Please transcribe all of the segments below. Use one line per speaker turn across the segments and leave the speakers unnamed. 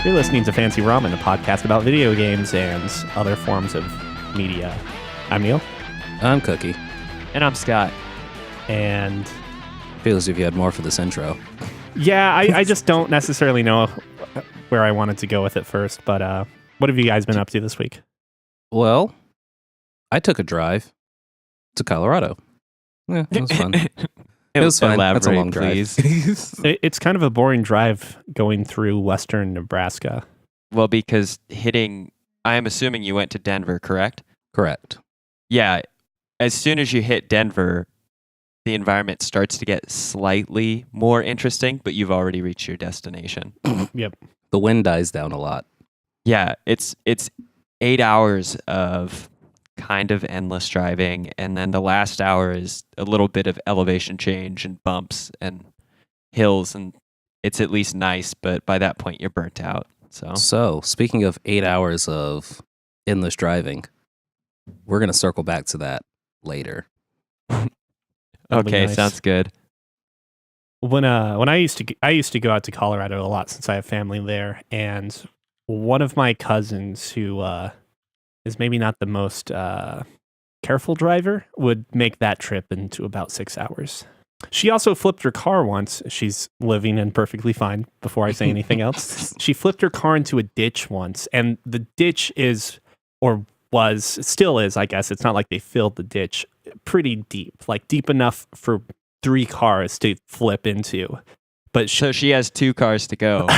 You're listening to Fancy Ramen, a podcast about video games and other forms of media. I'm Neil.
I'm Cookie.
And I'm Scott.
And
Feel as if you had more for this intro.
yeah, I just don't necessarily know where I wanted to go with it first, but what have you guys been up to this week?
Well, I took a drive to Colorado. Yeah, it was fun. It was fun. That's a long drive.
It's kind of a boring drive going through western Nebraska.
Well, because I'm assuming you went to Denver, correct?
Correct.
Yeah. As soon as you hit Denver, the environment starts to get slightly more interesting, but you've already reached your destination.
Yep.
The wind dies down a lot.
Yeah, it's 8 hours of kind of endless driving, and then the last hour is a little bit of elevation change and bumps and hills, and it's at least nice, but by that point you're burnt out.
So speaking of 8 hours of endless driving, we're going to circle back to that later.
Okay,
nice.
Sounds good.
When I used to go out to Colorado a lot since I have family there, and one of my cousins who is maybe not the most careful driver would make that trip into about 6 hours. She also flipped her car once. She's living and perfectly fine before I say anything else. She flipped her car into a ditch once, and the ditch still is, I guess. It's not like they filled the ditch, pretty deep, like deep enough for 3 cars to flip into. But
So she has 2 cars to go.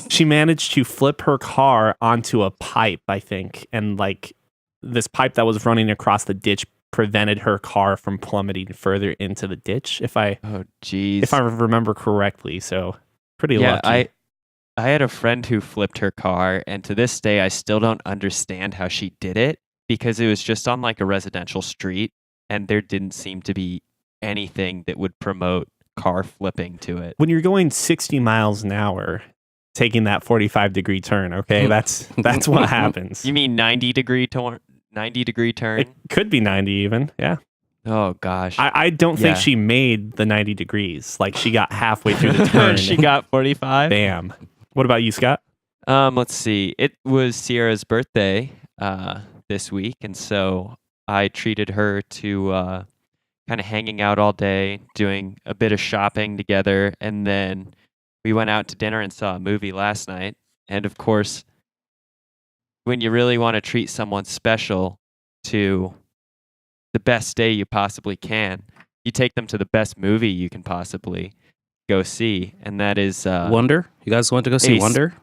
she managed to flip her car onto a pipe, I think, and like this pipe that was running across the ditch prevented her car from plummeting further into the ditch, if I remember correctly. So pretty lucky.
I had a friend who flipped her car, and to this day I still don't understand how she did it, because it was just on like a residential street and there didn't seem to be anything that would promote car flipping to it.
When you're going 60 miles an hour, taking that 45-degree turn, okay, that's what happens.
You mean 90-degree turn?
It could be 90 even, yeah.
Oh, gosh.
I don't think she made the 90 degrees. Like, she got halfway through the turn.
She got 45?
Bam. What about you, Scott?
Let's see. It was Sierra's birthday this week, and so I treated her to kind of hanging out all day, doing a bit of shopping together, and then we went out to dinner and saw a movie last night. And of course, when you really want to treat someone special to the best day you possibly can, you take them to the best movie you can possibly go see, and that is
Wonder? You guys went to go see Wonder?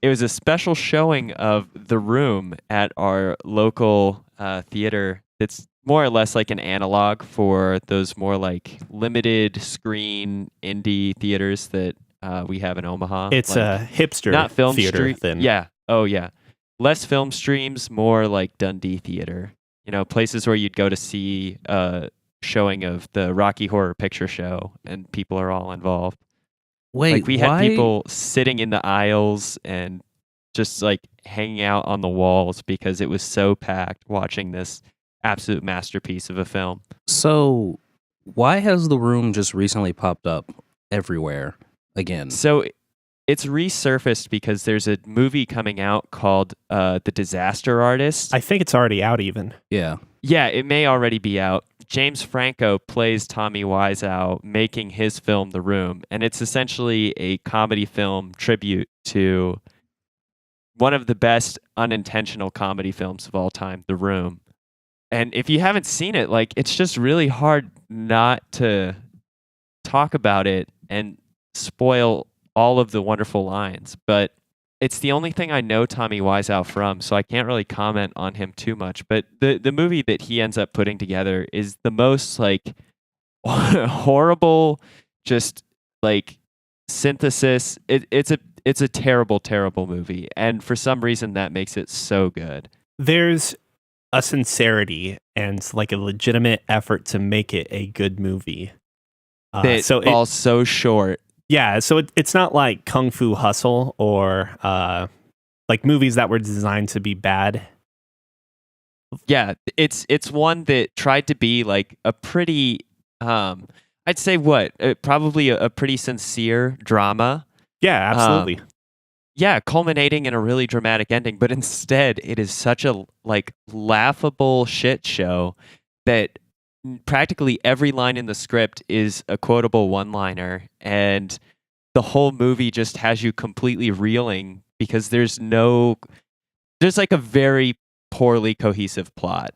It was a special showing of The Room at our local theater. It's more or less like an analog for those more like limited screen indie theaters that we have in Omaha.
It's
like,
a hipster
not film
theater then.
Yeah. Oh, yeah. Less film streams, more like Dundee theater. You know, places where you'd go to see a showing of the Rocky Horror Picture Show, and people are all involved.
Wait,
like we had people sitting in the aisles and just like hanging out on the walls because it was so packed watching this absolute masterpiece of a film.
So why has The Room just recently popped up everywhere again?
So it's resurfaced because there's a movie coming out called The Disaster Artist.
I think it's already out even.
Yeah.
Yeah, it may already be out. James Franco plays Tommy Wiseau making his film The Room, and it's essentially a comedy film tribute to one of the best unintentional comedy films of all time, The Room. And if you haven't seen it, like, it's just really hard not to talk about it and spoil all of the wonderful lines. But it's the only thing I know Tommy Wiseau from, so I can't really comment on him too much. But the movie that he ends up putting together is the most like horrible, just like synthesis. It's a terrible, terrible movie, and for some reason that makes it so good.
There's a sincerity and like a legitimate effort to make it a good movie.
That falls so short.
Yeah, so it's not like Kung Fu Hustle or like movies that were designed to be bad.
Yeah, it's one that tried to be like a pretty, I'd say probably a pretty sincere drama.
Yeah, absolutely.
culminating in a really dramatic ending, but instead it is such a like laughable shit show that practically every line in the script is a quotable one-liner, and the whole movie just has you completely reeling because there's like a very poorly cohesive plot.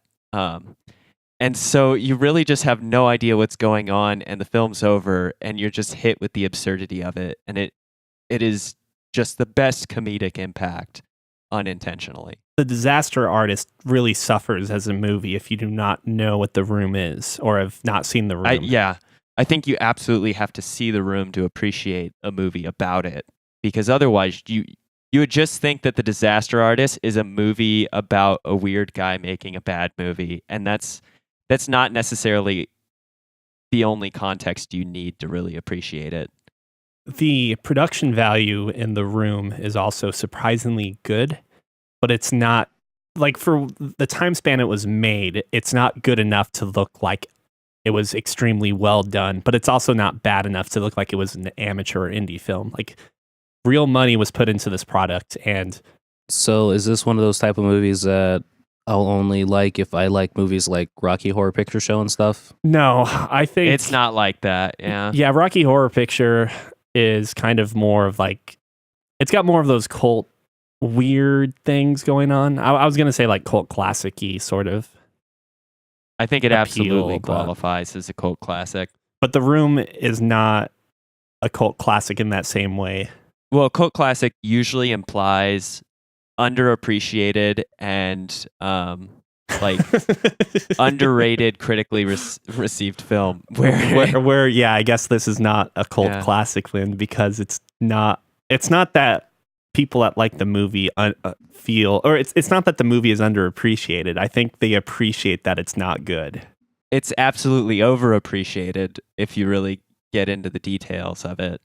And so you really just have no idea what's going on, and the film's over, and you're just hit with the absurdity of it, and it is just the best comedic impact unintentionally.
The Disaster Artist really suffers as a movie if you do not know what The Room is or have not seen The Room.
I think you absolutely have to see The Room to appreciate a movie about it, because otherwise you would just think that The Disaster Artist is a movie about a weird guy making a bad movie, and that's not necessarily the only context you need to really appreciate it.
The production value in The Room is also surprisingly good, but it's not, like, for the time span it was made, it's not good enough to look like it was extremely well done, but it's also not bad enough to look like it was an amateur or indie film. Like, real money was put into this product. And
so is this one of those type of movies that I'll only like if I like movies like Rocky Horror Picture Show and stuff?
No, I think
it's not like that.
Yeah, Rocky Horror Picture is kind of more of like, it's got more of those cult weird things going on. I was gonna say like cult classic-y sort of.
I think it absolutely qualifies as a cult classic.
But The Room is not a cult classic in that same way.
Well, a cult classic usually implies underappreciated and like underrated, critically received film.
Where yeah, I guess this is not a cult classic, Lynn, because it's not that people that like the movie feel, or it's not that the movie is underappreciated. I think they appreciate that it's not good.
It's absolutely overappreciated if you really get into the details of it.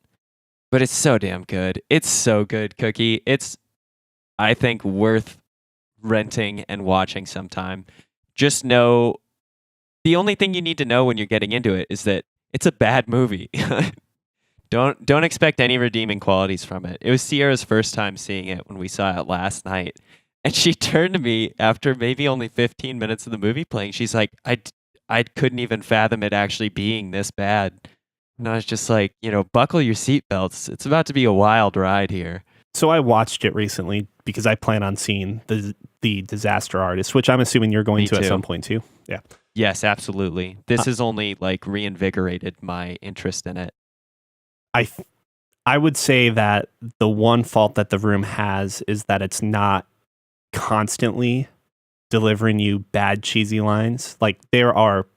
But it's so damn good. It's so good, Cookie. It's, I think, worth renting and watching sometime. Just know, the only thing you need to know when you're getting into it is that it's a bad movie. Don't expect any redeeming qualities from it. It was Sierra's first time seeing it when we saw it last night. And she turned to me after maybe only 15 minutes of the movie playing. She's like, I couldn't even fathom it actually being this bad. And I was just like, buckle your seatbelts. It's about to be a wild ride here.
So I watched it recently because I plan on seeing the Disaster Artist, which I'm assuming you're going to at some point too. Yeah.
Yes, absolutely. This has only like reinvigorated my interest in it.
I would say that the one fault that The Room has is that it's not constantly delivering you bad, cheesy lines. Like, there are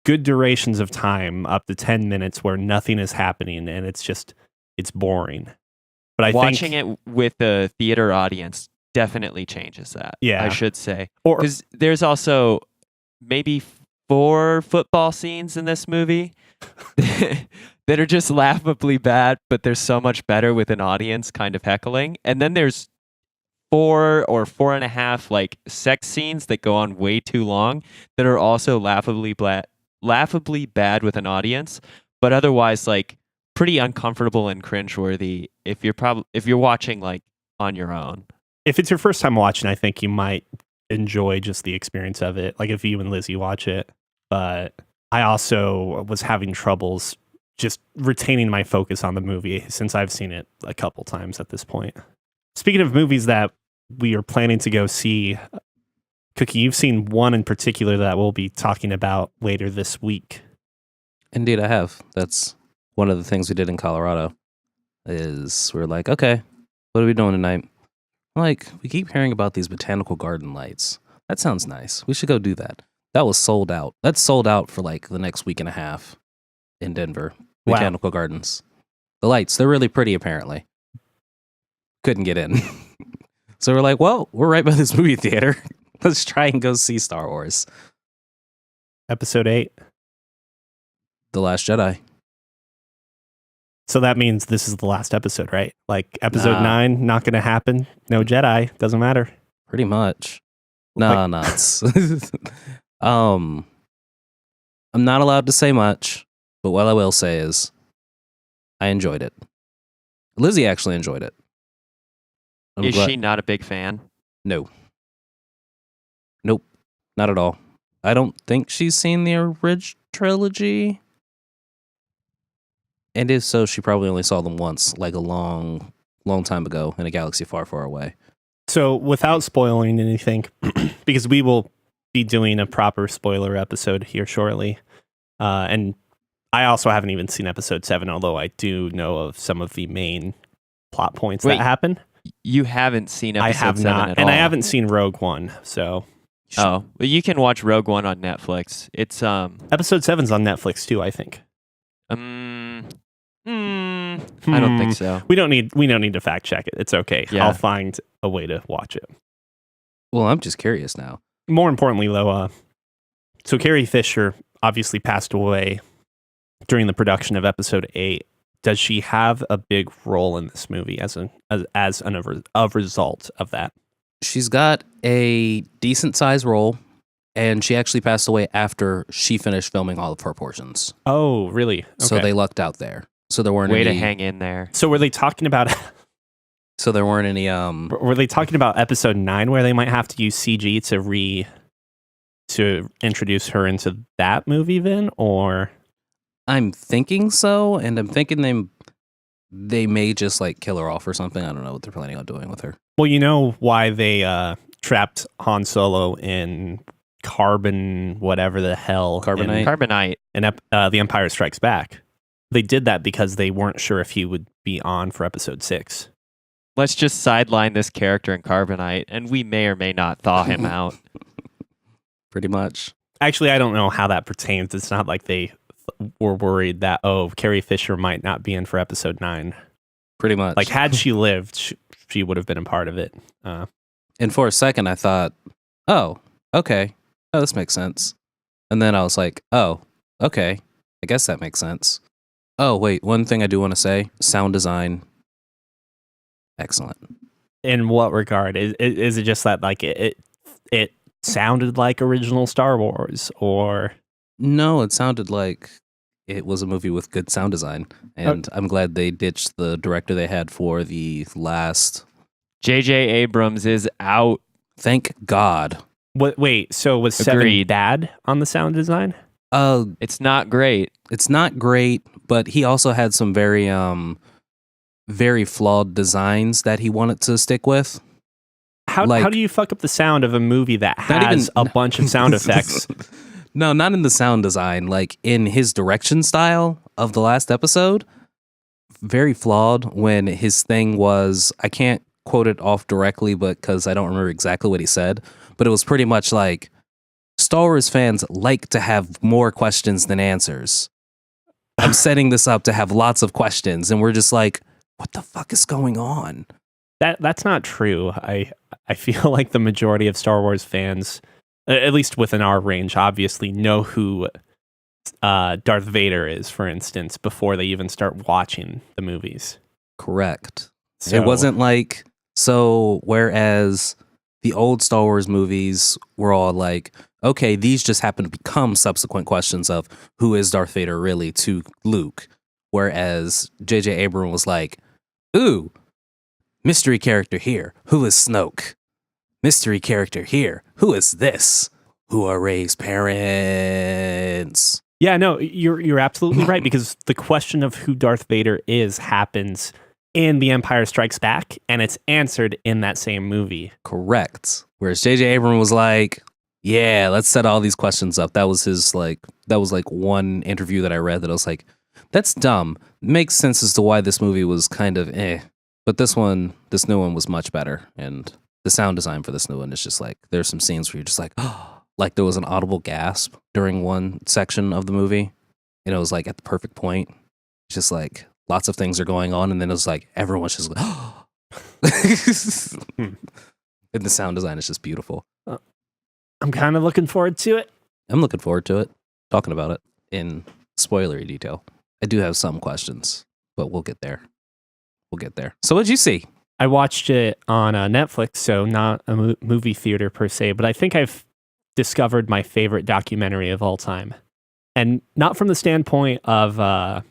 good durations of time, up to 10 minutes, where nothing is happening and it's boring. But
watching it with a theater audience definitely changes that.
Yeah,
I should say, because there's also maybe 4 football scenes in this movie that are just laughably bad, but they're so much better with an audience kind of heckling. And then there's 4 or 4.5 like sex scenes that go on way too long that are also laughably bad with an audience, but otherwise like pretty uncomfortable and cringeworthy if you're watching like on your own.
If it's your first time watching, I think you might enjoy just the experience of it, like if you and Lizzie watch it. But I also was having troubles just retaining my focus on the movie since I've seen it a couple times at this point. Speaking of movies that we are planning to go see, Cookie, you've seen one in particular that we'll be talking about later this week.
Indeed, I have. That's one of the things we did in Colorado. Is we're like, okay, what are we doing tonight? Like, we keep hearing about these botanical garden lights. That sounds nice. We should go do that. That was sold out. That's sold out for like the next week and a half in Denver. Botanical gardens. The lights, they're really pretty apparently. Couldn't get in. So we're like, well, we're right by this movie theater. Let's try and go see Star Wars.
Episode 8.
The Last Jedi.
So that means this is the last episode, right? Like episode 9, not going to happen. No Jedi. Doesn't matter.
Pretty much. No, it's I'm not allowed to say much, but what I will say is I enjoyed it. Lizzie actually enjoyed it.
Is she not a big fan?
No. Nope. Not at all. I don't think she's seen the original trilogy. And if so, she probably only saw them once, like a long time ago in a galaxy far, far away.
So without spoiling anything, because we will be doing a proper spoiler episode here shortly. And I also haven't even seen episode 7, although I do know of some of the main plot points that happen.
You haven't seen episode 7
I have not,
at
and
all.
I haven't seen Rogue One, so...
Oh, well, you can watch Rogue One on Netflix. It's
Episode 7's on Netflix too, I think.
I don't think so.
We don't need to fact check it. It's okay.
Yeah.
I'll find a way to watch it.
Well, I'm just curious now.
More importantly, though, so Carrie Fisher obviously passed away during the production of episode 8. Does she have a big role in this movie as a result of that?
She's got a decent sized role, and she actually passed away after she finished filming all of her portions.
Oh, really? Okay.
So they lucked out there. So there weren't
Way
any,
to hang in there.
So were they talking about?
So there weren't any.
Were they talking about episode 9 where they might have to use CG to introduce her into that movie then, or?
I'm thinking so, and I'm thinking they may just like kill her off or something. I don't know what they're planning on doing with her.
Well, you know why they trapped Han Solo in whatever the hell.
Carbonite.
In The Empire Strikes Back. They did that because they weren't sure if he would be on for episode 6.
Let's just sideline this character in Carbonite, and we may or may not thaw him out.
Pretty much.
Actually, I don't know how that pertains. It's not like they were worried that, Carrie Fisher might not be in for episode 9.
Pretty much.
Like, had she lived, she would have been a part of it.
And for a second, I thought, oh, okay. Oh, this makes sense. And then I was like, oh, okay. I guess that makes sense. Oh, wait. One thing I do want to say, sound design. Excellent.
In what regard? Is it just that like it sounded like original Star Wars, or?
No, it sounded like it was a movie with good sound design. And I'm glad they ditched the director they had for the last.
J.J. Abrams is out.
Thank God.
Wait, so was 7 bad on the sound design?
It's not great.
It's not great, but he also had some very flawed designs that he wanted to stick with.
How do you fuck up the sound of a movie that has a bunch of sound effects?
No, not in the sound design. Like in his direction style of the last episode, very flawed. When his thing was, I can't quote it off directly, but because I don't remember exactly what he said, but it was pretty much like, Star Wars fans like to have more questions than answers. I'm setting this up to have lots of questions, and we're just like, what the fuck is going on?
That's not true. I feel like the majority of Star Wars fans, at least within our range, obviously know who Darth Vader is, for instance, before they even start watching the movies.
Correct.
So,
it wasn't like, so whereas the old Star Wars movies were all like, okay, these just happen to become subsequent questions of who is Darth Vader really to Luke. Whereas J.J. Abrams was like, ooh, mystery character here. Who is Snoke? Mystery character here. Who is this? Who are Rey's parents?
Yeah, no, you're absolutely right, because the question of who Darth Vader is happens in The Empire Strikes Back, and it's answered in that same movie.
Correct. Whereas J.J. Abrams was like, yeah, let's set all these questions up. That was his one interview that I read that I was like, that's dumb. Makes sense as to why this movie was kind of eh. But this new one was much better. And the sound design for this new one is just like, there's some scenes where you're just like, oh, like there was an audible gasp during one section of the movie. And it was like at the perfect point. It's just like lots of things are going on. And then it was like, everyone's just like, oh. And the sound design is just beautiful.
I'm kind of looking forward to it.
I'm looking forward to it. Talking about it in spoilery detail. I do have some questions, but we'll get there. So what'd you see?
I watched it on Netflix, so not a movie theater per se, but I think I've discovered my favorite documentary of all time. And not from the standpoint of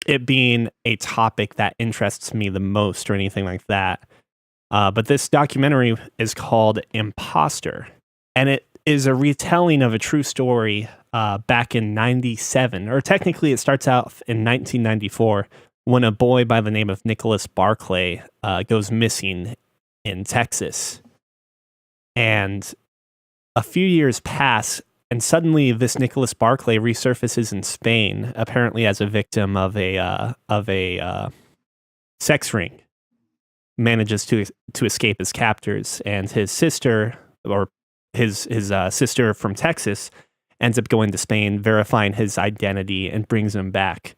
it being a topic that interests me the most or anything like that, But this documentary is called Imposter, and it is a retelling of a true story back in 97, or technically it starts out in 1994, when a boy by the name of Nicholas Barclay goes missing in Texas. And a few years pass, and suddenly this Nicholas Barclay resurfaces in Spain, apparently as a victim of a sex ring. Manages to escape his captors, and his sister, or his sister from Texas, ends up going to Spain, verifying his identity, and brings him back.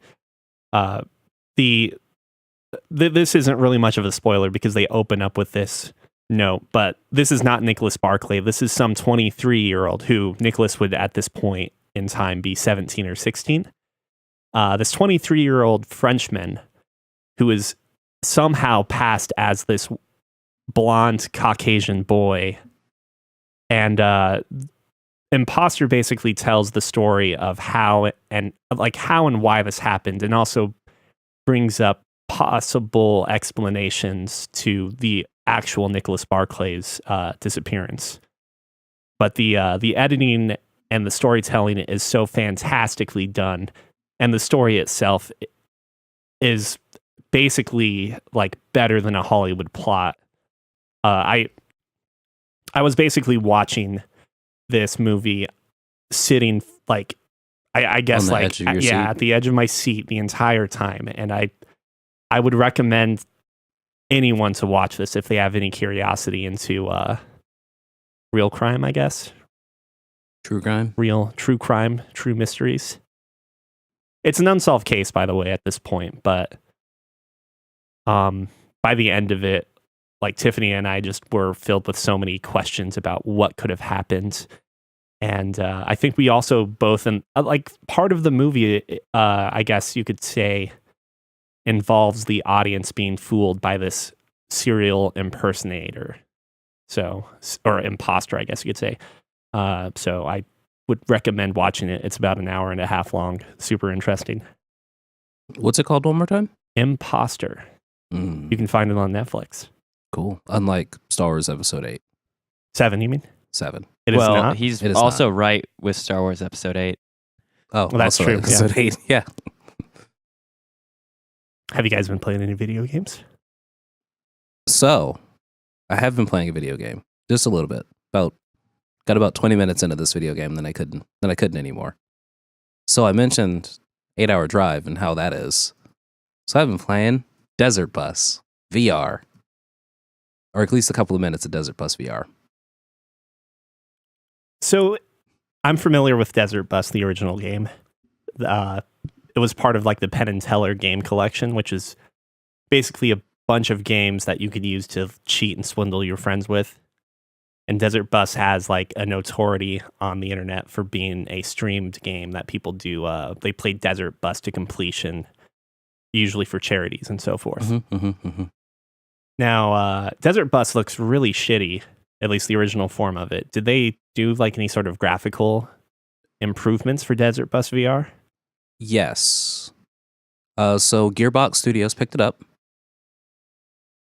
This isn't really much of a spoiler because they open up with this note, but this is not Nicholas Barclay. This is some 23-year-old who Nicholas would at this point in time be 17 or 16. This 23-year-old Frenchman who is somehow passed as this blonde Caucasian boy. And Imposter basically tells the story of how and why this happened, and also brings up possible explanations to the actual Nicholas Barclay's disappearance. But the editing and the storytelling is so fantastically done, and the story itself is basically like better than a Hollywood plot. I was basically watching this movie sitting like I guess like at the edge of my seat the entire time, and I would recommend anyone to watch this if they have any curiosity into real crime, I guess.
True crime?
True crime, true mysteries. It's an unsolved case, by the way, at this point, but by the end of it, like Tiffany and I just were filled with so many questions about what could have happened. And I think we also both, and like part of the movie, I guess you could say, involves the audience being fooled by this serial impersonator. So, or imposter, I guess you could say. So I would recommend watching it. It's about an hour and a half long. Super interesting.
What's it called one more time?
Imposter. You can find it on Netflix.
Cool. Unlike Star Wars Episode 8.
7, you mean?
7.
It is not.
He's also right with Star Wars Episode 8.
Oh,
well, that's true.
Episode 8, yeah.
Have you guys been playing any video games?
So, I have been playing a video game. Just a little bit. Got about 20 minutes into this video game, then I couldn't anymore. So I mentioned 8-hour Drive and how that is. So I've been playing Desert Bus VR. Or at least a couple of minutes of Desert Bus VR.
So I'm familiar with Desert Bus, the original game. It was part of like the Penn and Teller game collection, which is basically a bunch of games that you could use to cheat and swindle your friends with. And Desert Bus has like a notoriety on the internet for being a streamed game that people do. They play Desert Bus to completion, usually for charities and so forth. Now, Desert Bus looks really shitty, at least the original form of it. Did they do like any sort of graphical improvements for Desert Bus VR?
Yes. So Gearbox Studios picked it up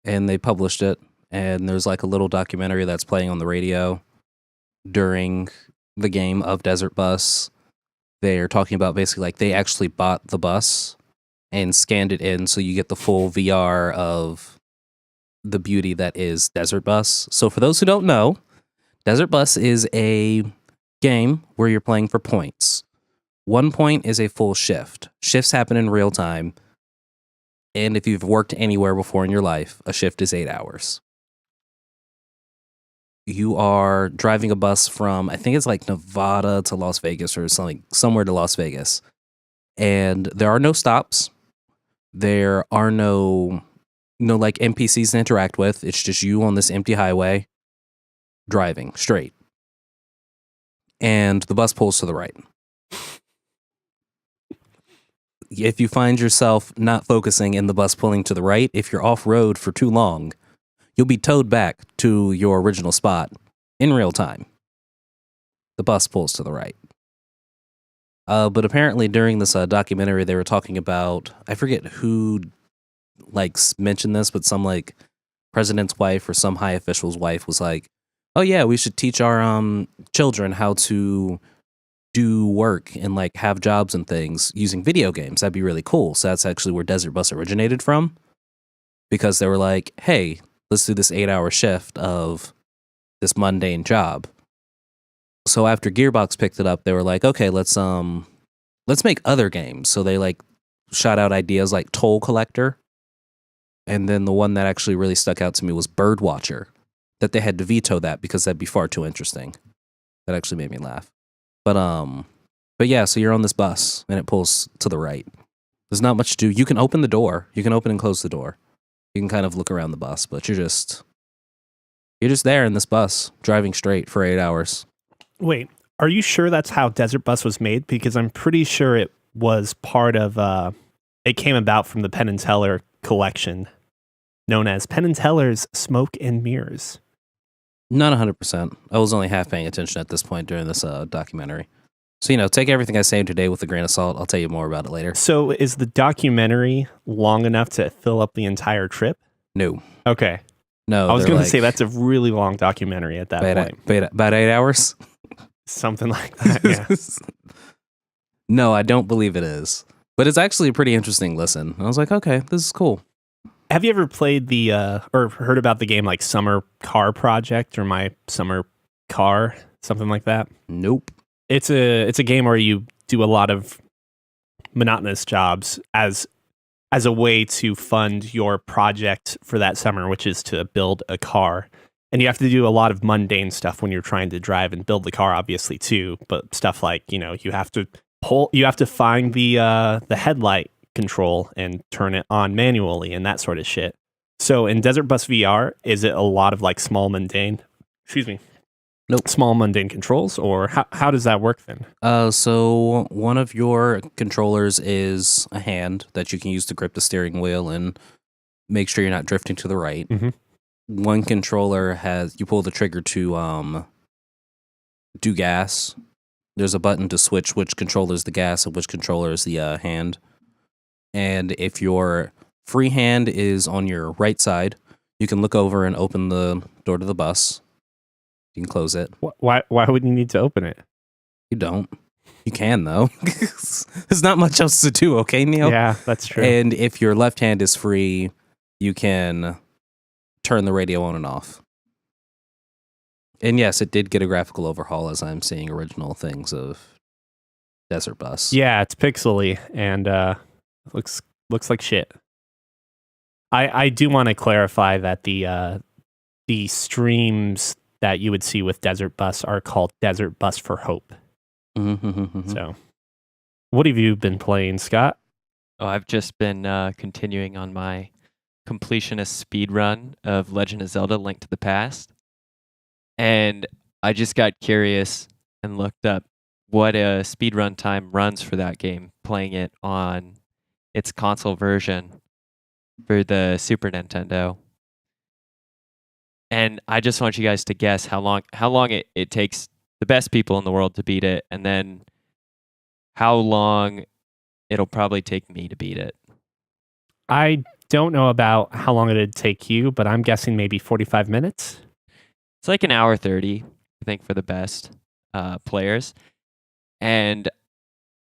and they published it. And there's like a little documentary that's playing on the radio during the game of Desert Bus. They're talking about basically like they actually bought the bus and scanned it in so you get the full VR of the beauty that is Desert Bus. So for those who don't know, Desert Bus is a game where you're playing for points. 1 point is a full shift. Shifts happen in real time. And if you've worked anywhere before in your life, a shift is 8 hours. You are driving a bus from, I think it's like Nevada to Las Vegas or something, somewhere to Las Vegas. And there are no stops. There are no like NPCs to interact with. It's just you on this empty highway driving straight. And the bus pulls to the right. If you find yourself not focusing in the bus pulling to the right, if you're off road for too long, you'll be towed back to your original spot in real time. The bus pulls to the right. But apparently during this documentary, they were talking about, I forget who like mentioned this, but some like president's wife or some high official's wife was like, "Oh yeah, we should teach our children how to do work and like have jobs and things using video games. That'd be really cool." So that's actually where Desert Bus originated from, because they were like, "Hey, let's do this 8-hour shift of this mundane job." So after Gearbox picked it up, they were like, "Okay, let's make other games." So they like shot out ideas like Toll Collector, and then the one that actually really stuck out to me was Bird Watcher. That they had to veto that because that'd be far too interesting. That actually made me laugh. But yeah, so you're on this bus and it pulls to the right. There's not much to do. You can open the door. You can open and close the door. You can kind of look around the bus, but you're just there in this bus driving straight for 8 hours.
Wait, are you sure that's how Desert Bus was made? Because I'm pretty sure it was part of, it came about from the Penn and Teller collection known as Penn and Teller's Smoke and Mirrors.
Not 100%. I was only half paying attention at this point during this documentary. So, take everything I say today with a grain of salt. I'll tell you more about it later.
So is the documentary long enough to fill up the entire trip?
No.
Okay.
No.
I was going to say that's a really long documentary at that point.
About 8 hours?
Something like that, yeah.
No, I don't believe it is. But it's actually a pretty interesting listen. I was like, okay, this is cool.
Have you ever played or heard about the game like Summer Car Project or My Summer Car, something like that?
Nope.
It's a game where you do a lot of monotonous jobs as a way to fund your project for that summer, which is to build a car. And you have to do a lot of mundane stuff when you're trying to drive and build the car, obviously, too. But stuff like, you have to find the headlight control and turn it on manually and that sort of shit. So in Desert Bus VR, is it a lot of like small mundane controls, or how does that work then?
So one of your controllers is a hand that you can use to grip the steering wheel and make sure you're not drifting to the right.
Mm-hmm.
One controller you pull the trigger to do gas. There's a button to switch which controller is the gas and which controller is the hand. And if your free hand is on your right side, you can look over and open the door to the bus. You can close it.
Why would you need to open it?
You don't. You can, though. There's not much else to do, okay, Neil?
Yeah, that's true.
And if your left hand is free, you can turn the radio on and off. And yes, it did get a graphical overhaul as I'm seeing original things of Desert Bus.
Yeah, it's pixely and looks like shit. I do want to clarify that the streams that you would see with Desert Bus are called Desert Bus for Hope.
Mm-hmm.
So, what have you been playing, Scott?
Oh, I've just been continuing on my completionist speed run of Legend of Zelda: Link to the Past. And I just got curious and looked up what a speedrun time runs for that game, playing it on its console version for the Super Nintendo. And I just want you guys to guess how long it takes the best people in the world to beat it, and then how long it'll probably take me to beat it.
I don't know about how long it'd take you, but I'm guessing maybe 45 minutes.
It's like an hour 30, I think, for the best players. And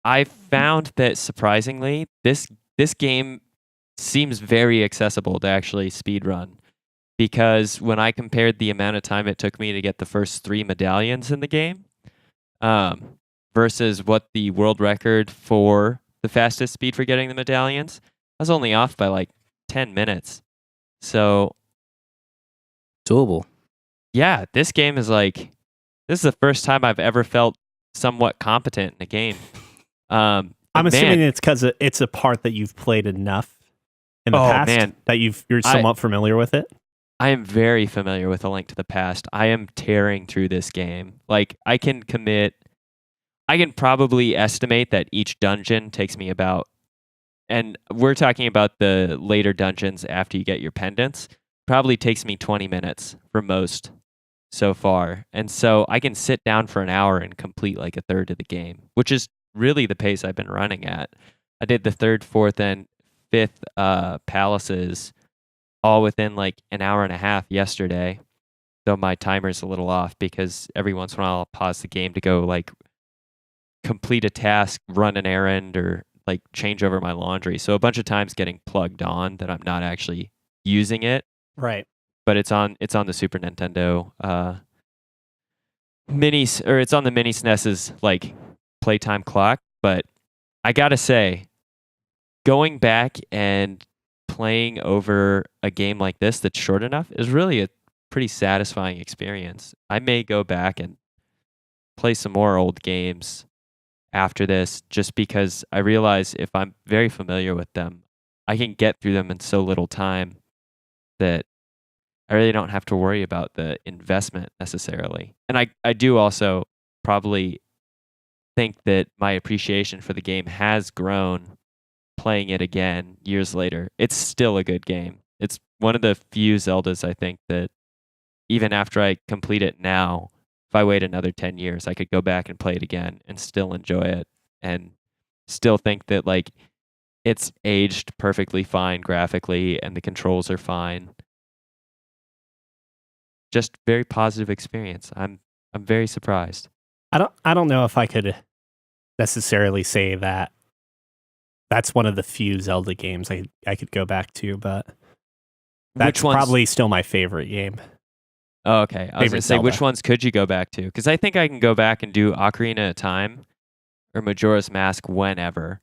I found that surprisingly, this game seems very accessible to actually speedrun. Because when I compared the amount of time it took me to get the first 3 medallions in the game versus what the world record for the fastest speed for getting the medallions, I was only off by like 10 minutes. So,
doable.
Yeah, this game is this is the first time I've ever felt somewhat competent in a game.
I'm assuming it's because it's a part that you've played enough in the past that you're somewhat familiar with it.
I am very familiar with A Link to the Past. I am tearing through this game. I can probably estimate that each dungeon takes me about, and we're talking about the later dungeons after you get your pendants, probably takes me 20 minutes for most so far. And so I can sit down for an hour and complete like a third of the game, which is really the pace I've been running at. I did the 3rd, 4th, and 5th palaces all within like an hour and a half yesterday. Though my timer's a little off because every once in a while I'll pause the game to go like complete a task, run an errand, or like change over my laundry. So a bunch of times getting plugged on that I'm not actually using it.
Right.
But it's on the Super Nintendo mini, or it's on the mini SNES's like playtime clock. But I gotta say, going back and playing over a game like this that's short enough is really a pretty satisfying experience. I may go back and play some more old games after this just because I realize if I'm very familiar with them, I can get through them in so little time that I really don't have to worry about the investment necessarily. And I do also probably think that my appreciation for the game has grown playing it again years later. It's still a good game. It's one of the few Zeldas I think that even after I complete it now, if I wait another 10 years, I could go back and play it again and still enjoy it and still think that like it's aged perfectly fine graphically and the controls are fine. Just very positive experience. I'm very surprised.
I don't know if I could necessarily say that that's one of the few Zelda games I could go back to, but that's probably still my favorite game.
Oh, okay. I was going to say,
Zelda.
which ones could you go back to? Because I think I can go back and do Ocarina of Time or Majora's Mask whenever.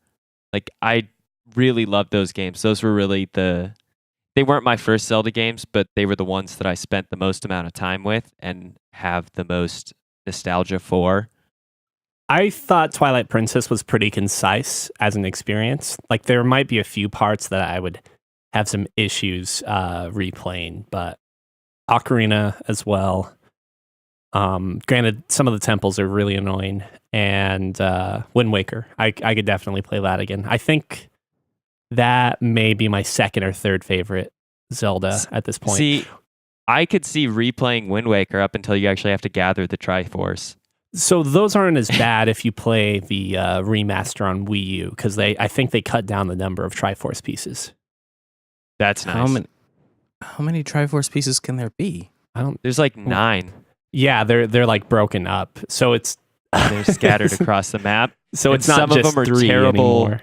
Like, I really loved those games. Those were really they weren't my first Zelda games, but they were the ones that I spent the most amount of time with and have the most nostalgia for.
I thought Twilight Princess was pretty concise as an experience. Like, there might be a few parts that I would have some issues replaying, but Ocarina as well. Granted, some of the temples are really annoying, and Wind Waker. I could definitely play that again. I think that may be my second or third favorite Zelda at this point.
See, I could see replaying Wind Waker up until you actually have to gather the Triforce.
So those aren't as bad if you play the remaster on Wii U, because I think they cut down the number of Triforce pieces.
That's nice.
How many Triforce pieces can there be?
There's like 9.
Yeah, they're like broken up, so it's
they're scattered across the map.
So
and
it's not
some
just
of them are
3
terrible.
anymore.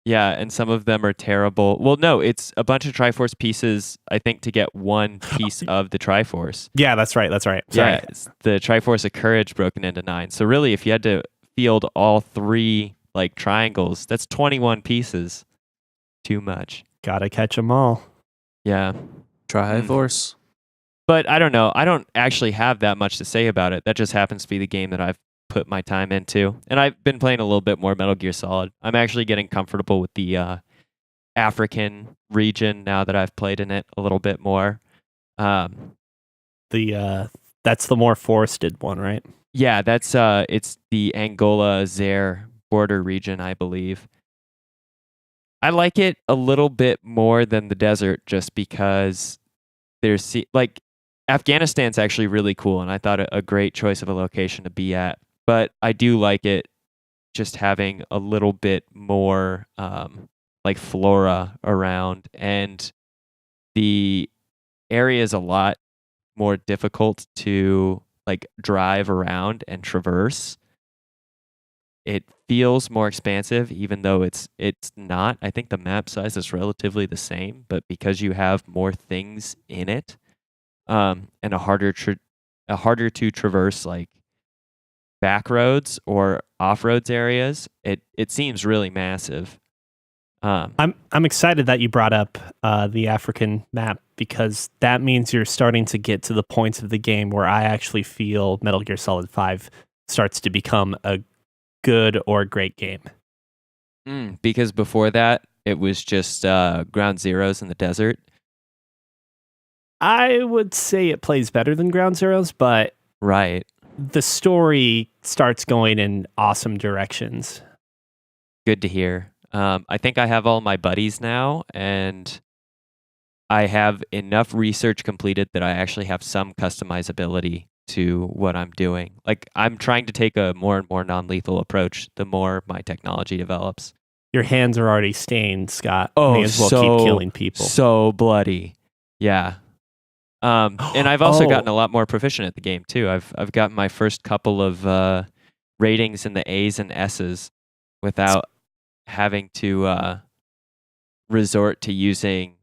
Yeah, and some of them are terrible. Well, no, it's a bunch of Triforce pieces, I think, to get one piece of the Triforce.
Yeah, that's right. Sorry.
Yeah, it's the Triforce of Courage broken into 9. So really, if you had to field all 3 like triangles, that's 21 pieces. Too much.
Gotta catch them all.
Yeah.
Triforce.
But I don't know. I don't actually have that much to say about it. That just happens to be the game that I've put my time into. And I've been playing a little bit more Metal Gear Solid. I'm actually getting comfortable with the African region now that I've played in it a little bit more.
That's the more forested one, right?
Yeah, that's it's the Angola Zaire border region, I believe. I like it a little bit more than the desert just because there's like Afghanistan's actually really cool and I thought a great choice of a location to be at. But I do like it just having a little bit more like flora around, and the area is a lot more difficult to like drive around and traverse. It feels more expansive, even though it's not. I think the map size is relatively the same, but because you have more things in it, and a harder to traverse like back roads or off roads areas, it seems really massive.
I'm excited that you brought up the African map, because that means you're starting to get to the points of the game where I actually feel Metal Gear Solid 5 starts to become a good or great game.
Because before that, it was just Ground Zeroes in the desert.
I would say it plays better than Ground Zeroes, but
right,
the story starts going in awesome directions.
Good to hear. I think I have all my buddies now, and I have enough research completed that I actually have some customizability to what I'm doing. Like, I'm trying to take a more and more non-lethal approach the more my technology develops.
Your hands are already stained, Scott.
Oh,
may as well keep killing people.
So bloody. Yeah. And I've also gotten
Oh.
a lot more proficient at the game too. I've gotten my first couple of ratings in the A's and S's without having to resort to using.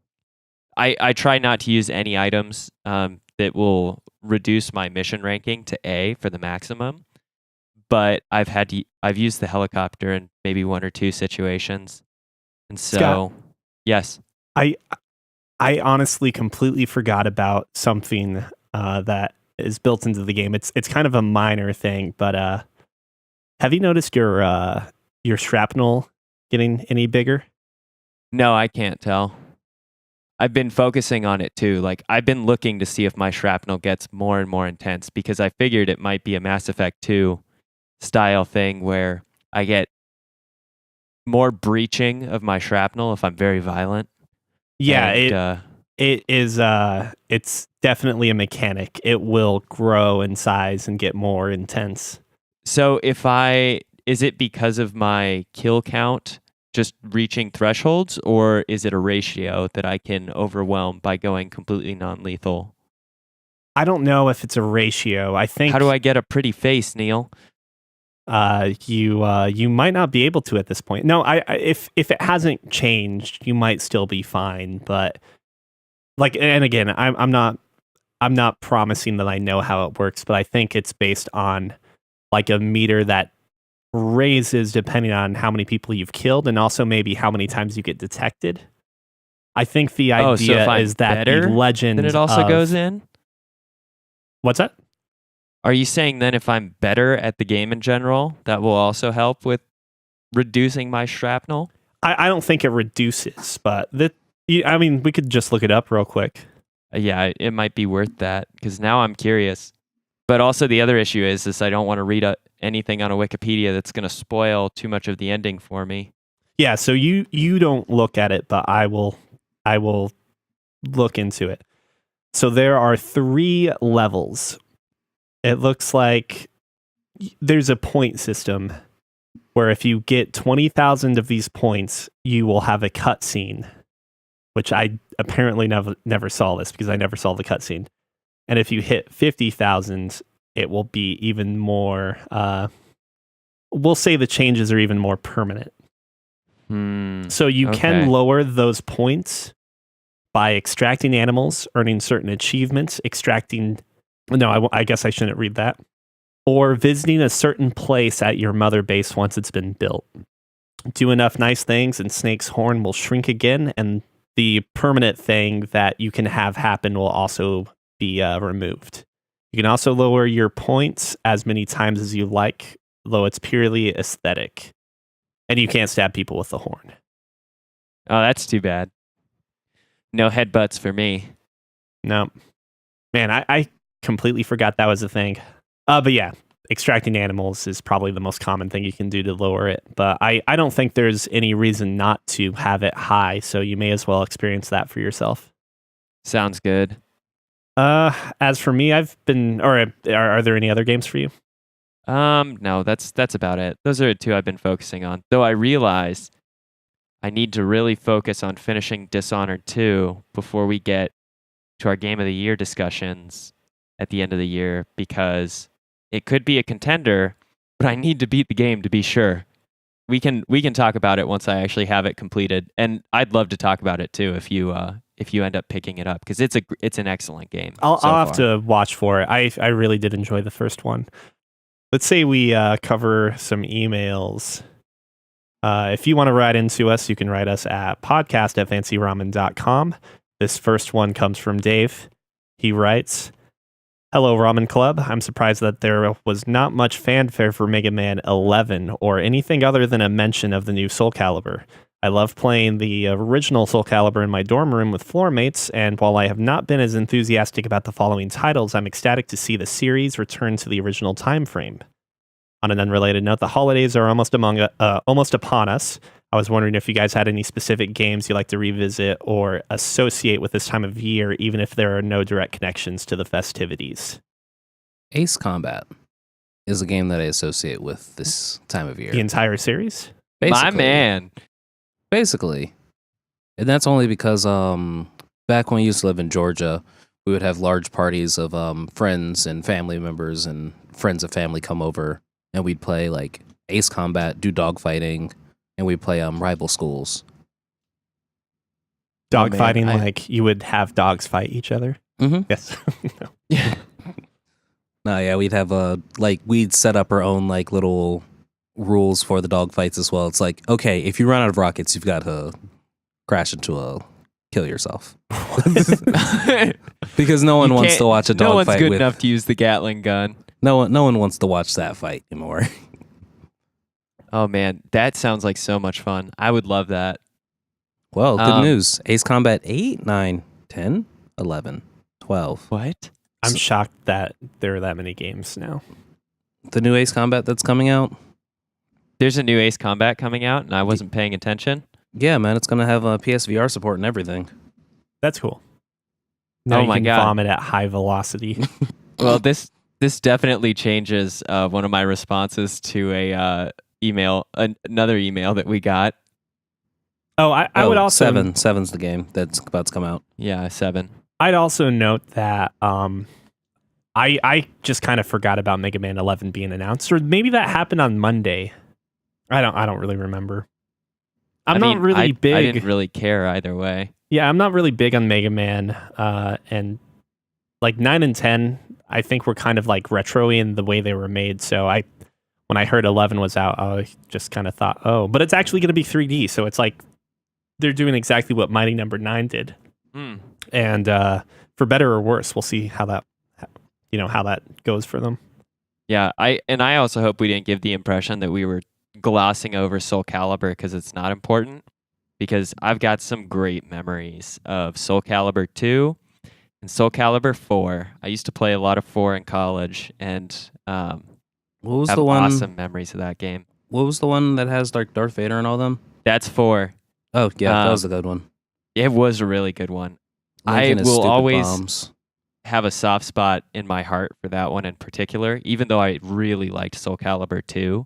I try not to use any items that will reduce my mission ranking to A for the maximum. But I've used the helicopter in maybe one or two situations, and so
Scott.
yes.
I honestly completely forgot about something that is built into the game. It's kind of a minor thing, but have you noticed your shrapnel getting any bigger?
No, I can't tell. I've been focusing on it too. Like I've been looking to see if my shrapnel gets more and more intense because I figured it might be a Mass Effect 2 style thing where I get more breaching of my shrapnel if I'm very violent.
Yeah,
And,
it is. It's definitely a mechanic. It will grow in size and get more intense.
so is it because of my kill count just reaching thresholds, or is it a ratio that I can overwhelm by going completely non-lethal?
I don't know if it's a ratio. I think
How do I get a pretty face, Neil?
you might not be able to at this point. No, if it hasn't changed, you might still be fine. But like, and again, I'm not promising that I know how it works, but I think it's based on like a meter that raises depending on how many people you've killed and also maybe how many times you get detected. I think the
Oh, so if
idea
I'm
is that the
better,
legend
then it also
of-
goes in?
What's that?
Are you saying then if I'm better at the game in general, that will also help with reducing my shrapnel?
I don't think it reduces, but I mean, we could just look it up real quick.
Yeah, it might be worth that because now I'm curious. But also the other issue is I don't want to read anything on a Wikipedia that's going to spoil too much of the ending for me.
Yeah, so you don't look at it, but I will look into it. So there are 3 levels. It looks like there's a point system where if you get 20,000 of these points, you will have a cutscene, which I apparently never saw this because I never saw the cutscene. And if you hit 50,000, it will be even more. We'll say the changes are even more permanent. So you can lower those points by extracting animals, earning certain achievements, I guess I shouldn't read that. Or visiting a certain place at your mother base once it's been built. Do enough nice things and Snake's horn will shrink again, and the permanent thing that you can have happen will also be removed. You can also lower your points as many times as you like, though it's purely aesthetic. And you can't stab people with the horn.
Oh, that's too bad. No headbutts for me.
No. Man, I completely forgot that was a thing. But yeah, extracting animals is probably the most common thing you can do to lower it. But I don't think there's any reason not to have it high, so you may as well experience that for yourself.
Sounds good.
As for me, are there any other games for you?
No, that's about it. Those are 2 I've been focusing on. Though I realize I need to really focus on finishing Dishonored 2 before we get to our Game of the Year discussions at the end of the year, because it could be a contender, but I need to beat the game to be sure. We can talk about it once I actually have it completed, and I'd love to talk about it too if you end up picking it up, because it's an excellent game.
I'll have to watch for it. I really did enjoy the first one. Let's say we cover some emails. If you want to write into us, you can write us at podcast@fancyramen.com. This first one comes from Dave. He writes, "Hello, Ramen Club. I'm surprised that there was not much fanfare for Mega Man 11 or anything other than a mention of the new Soul Calibur. I love playing the original Soul Calibur in my dorm room with floor mates, and while I have not been as enthusiastic about the following titles, I'm ecstatic to see the series return to the original time frame. On an unrelated note, the holidays are almost upon us. I was wondering if you guys had any specific games you like to revisit or associate with this time of year, even if there are no direct connections to the festivities."
Ace Combat is a game that I associate with this time of year.
The entire series?
My man.
Basically. And that's only because back when we used to live in Georgia, we would have large parties of friends and family members and friends of family come over, and we'd play like Ace Combat, do dogfighting, and we'd play rival schools.
Dog
man,
fighting, like you would have dogs fight each other.
Mm-hmm.
Yes. No.
Yeah.
No, yeah, we'd have we'd set up our own like little rules for the dog fights as well. It's like, okay, if you run out of rockets, you've got to crash into kill yourself. Because no one wants to watch a dog
No one's
fight
good
with,
enough to use the Gatling gun.
no one wants to watch that fight anymore.
Oh man, that sounds like so much fun. I would love that.
Well, good news. Ace Combat 8, 9, 10, 11, 12.
What?
I'm shocked that there are that many games now.
The new Ace Combat that's coming out?
There's a new Ace Combat coming out, and I wasn't paying attention.
Yeah, man, it's going to have PSVR support and everything.
That's cool. Now
Oh
you
my
can
God.
vomit at high velocity.
Well, this definitely changes one of my responses to another email that we got.
Oh, I would also
7's the game that's about to come out.
Yeah, 7.
I'd also note that I just kind of forgot about Mega Man 11 being announced, or maybe that happened on Monday. I don't really remember. I'm not really big.
I didn't really care either way.
Yeah, I'm not really big on Mega Man, and like 9 and 10, I think were kind of like retro-y in the way they were made. So when I heard 11 was out, I just kind of thought, oh, but it's actually going to be 3D, so it's like they're doing exactly what Mighty Number 9 did.
Mm.
And for better or worse, we'll see how that goes for them.
Yeah, I also hope we didn't give the impression that we were glossing over Soul Calibur because it's not important. Because I've got some great memories of Soul Calibur 2 and Soul Calibur 4. I used to play a lot of 4 in college, and
What was
have
the one?
awesome memories of that game.
What was the one that has like Darth Vader and all them?
That's 4.
Oh yeah, that was a good one.
It was a really good one.
Link
I
and his
will
stupid
always
bombs.
have a soft spot in my heart for that one in particular, even though I really liked Soul Calibur 2.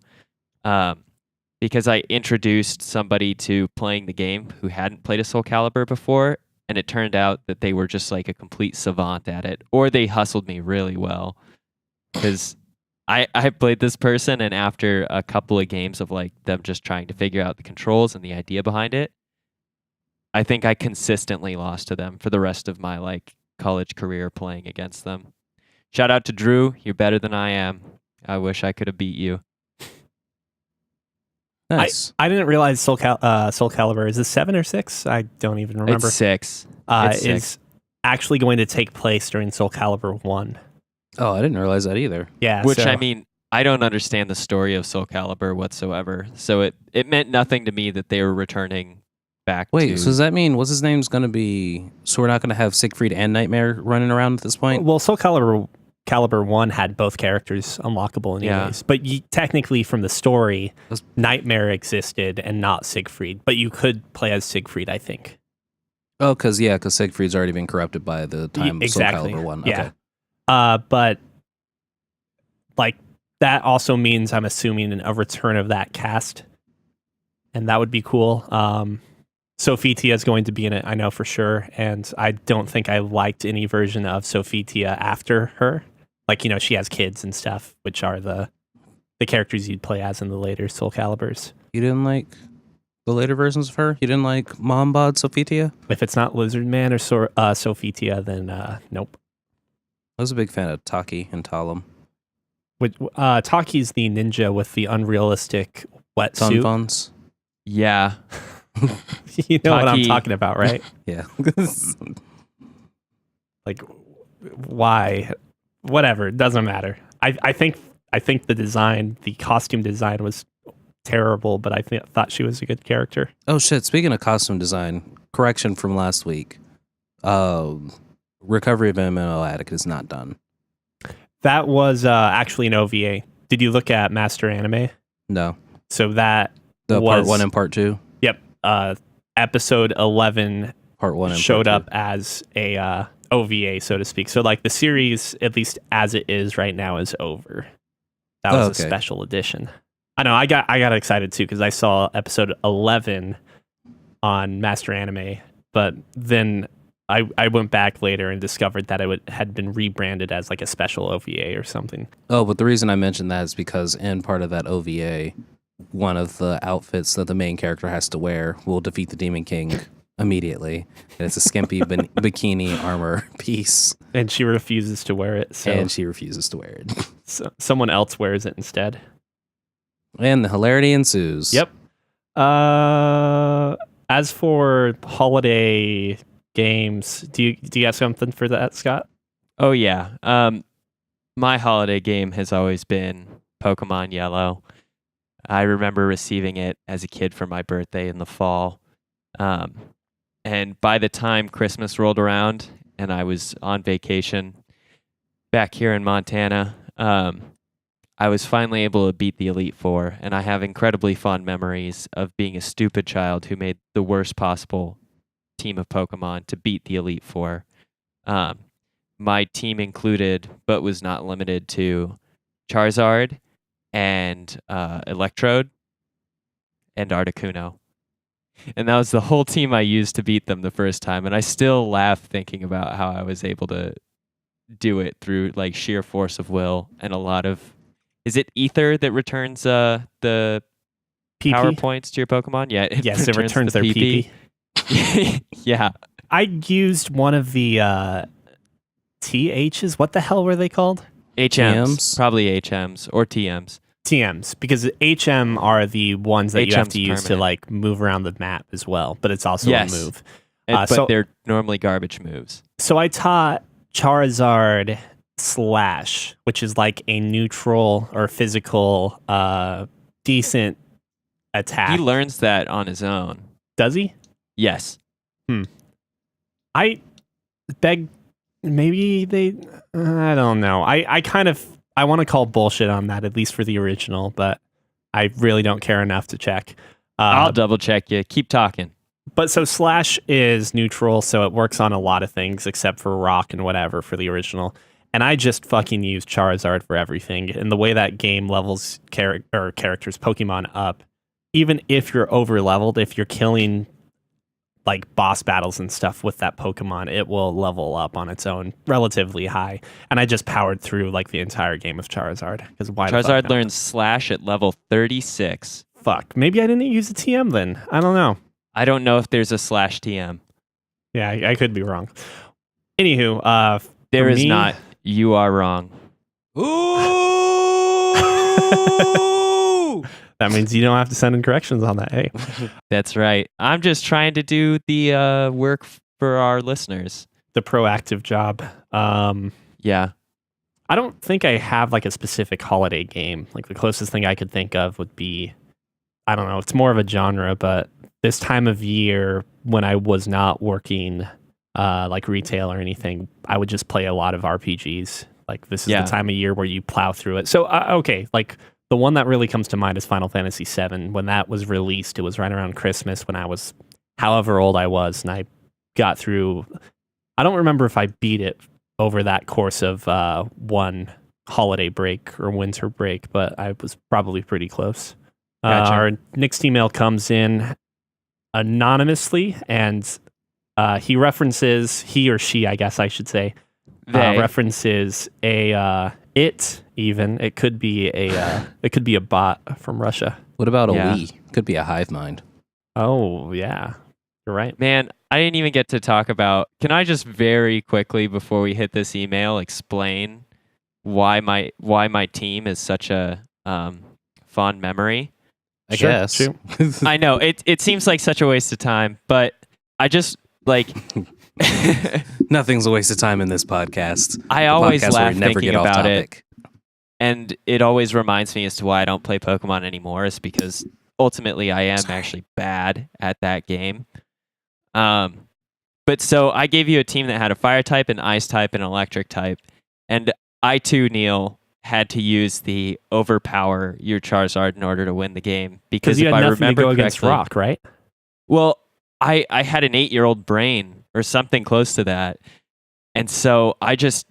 Because I introduced somebody to playing the game who hadn't played a Soul Calibur before, and it turned out that they were just like a complete savant at it, or they hustled me really well. Because I played this person, and after a couple of games of like them just trying to figure out the controls and the idea behind it, I think I consistently lost to them for the rest of my like college career playing against them. Shout out to Drew, you're better than I am. I wish I could have beat you.
Nice.
I didn't realize Soul Calibur, is this 7 or 6? I don't even remember.
It's 6. It's 6.
Is actually going to take place during Soul Calibur 1.
Oh, I didn't realize that either.
Yeah.
Which,
so,
I mean, I don't understand the story of Soul Calibur whatsoever. So it meant nothing to me that they were returning back to...
Wait, so does that mean what's his name's going to be... So we're not going to have Siegfried and Nightmare running around at this point?
well, Soul Calibur 1 had both characters unlockable anyways.
Yeah.
But technically from the story,
That's-
Nightmare existed and not Siegfried. But you could play as Siegfried, I think.
Oh, because Siegfried's already been corrupted by the time of
exactly.
Soul Calibur 1.
Yeah.
Okay.
But like that also means I'm assuming a return of that cast. And that would be cool. Sophitia is going to be in it, I know for sure. And I don't think I liked any version of Sophitia after her. Like, she has kids and stuff, which are the characters you'd play as in the later Soul Caliburs.
You didn't like the later versions of her? You didn't like Mom Bod Sophitia?
If it's not Lizard Man or Sophitia, then nope.
I was a big fan of Taki and Talim.
Taki's the ninja with the unrealistic wetsuit.
Funfuns.
Yeah.
You know what I'm
Taki-
talking about, right?
Yeah.
Like, why? Whatever, it doesn't matter. I think the costume design was terrible, but I thought she was a good character.
Oh shit! Speaking of costume design, correction from last week. Recovery of MMO Addict is not done.
That was actually an OVA. Did you look at Master Anime?
No.
So that
The
was,
part 1 and part 2?
Yep. Episode 11
Part 1 and
showed
part
up as a OVA, so to speak. So like the series, at least as it is right now, is over. That was a special edition. I know. I got excited too because I saw episode 11 on Master Anime, but then I went back later and discovered that had been rebranded as like a special OVA or something.
Oh, but the reason I mentioned that is because in part of that OVA, one of the outfits that the main character has to wear will defeat the Demon King immediately. And it's a skimpy bikini armor piece.
And she refuses to wear it. So
And she refuses to wear it.
so someone else wears it instead.
And the hilarity ensues.
Yep. As for holiday games, do you have something for that, Scott?
Oh yeah. My holiday game has always been Pokemon Yellow. I remember receiving it as a kid for my birthday in the fall. And by the time Christmas rolled around and I was on vacation back here in Montana, I was finally able to beat the Elite Four, and I have incredibly fond memories of being a stupid child who made the worst possible team of Pokemon to beat the Elite Four. My team included, but was not limited to, Charizard and Electrode and Articuno. And that was the whole team I used to beat them the first time, and I still laugh thinking about how I was able to do it through like sheer force of will and a lot of... Is it Ether that returns the
PP?
power points to your Pokemon? Yeah,
Yes, it returns their PP.
Yeah.
I used one of the THs. What the hell were they called?
HMs. Probably HMs or TMs.
TMs, because HM are the ones that you have
HM's
to use to
permanent.
like move around the map as well, but it's also
Yes.
a move.
But
So-
they're normally garbage moves.
So I taught Charizard Slash, which is like a neutral or physical decent attack.
He learns that on his own.
Does he?
Yes.
I beg, maybe they, I don't know. I want to call bullshit on that, at least for the original, but I really don't care enough to check.
I'll double check you. Keep talking.
But so Slash is neutral, so it works on a lot of things except for Rock and whatever for the original. And I just fucking use Charizard for everything. And the way that game levels characters, Pokemon up, even if you're over leveled, if you're killing like boss battles and stuff with that Pokemon, it will level up on its own relatively high. And I just powered through like the entire game of Charizard. Because why? the fuck
Charizard
not?
learns Slash at level 36.
Fuck. Maybe I didn't use a TM then. I don't know.
I don't know if there's a Slash TM.
Yeah, I could be wrong. Anywho,
There
for
is
me-
not. You are wrong.
Ooh!
That means you don't have to send in corrections on that. Hey.
That's right. I'm just trying to do the work for our listeners.
The proactive job.
Yeah.
I don't think I have like a specific holiday game. Like the closest thing I could think of would be, I don't know, it's more of a genre, but this time of year when I was not working like retail or anything, I would just play a lot of RPGs. Like this is
Yeah.
the time of year where you plow through it. So, okay, like the one that really comes to mind is Final Fantasy VII. When that was released, it was right around Christmas when I was however old I was, and I got through, I don't remember if I beat it over that course of one holiday break or winter break, but I was probably pretty close.
Gotcha.
Our next email comes in anonymously, and he references, he or she, I guess I should say,
They.
references a it could be a bot from Russia.
What about a
Yeah.
Wii? Could be a hive mind.
Oh yeah, you're right.
Man, I didn't even get to talk about... Can I just very quickly, before we hit this email, explain why my team is such a fond memory?
I
Sure,
guess.
shoot.
I know, it seems like such a waste of time, but I just, like...
Nothing's a waste of time in this podcast.
I
The
always
podcast where
laugh
we never
thinking
get off
about it.
topic.
And it always reminds me as to why I don't play Pokemon anymore, is because ultimately I am actually bad at that game. But so I gave you a team that had a fire type, an ice type, and an electric type. And I too, Neil, had to use the overpower your Charizard in order to win the game. Because
Because you
if
had
I
nothing to
remember
go against
correctly-
Rock, right?
Well, I had an 8-year-old brain or something close to that. And so I just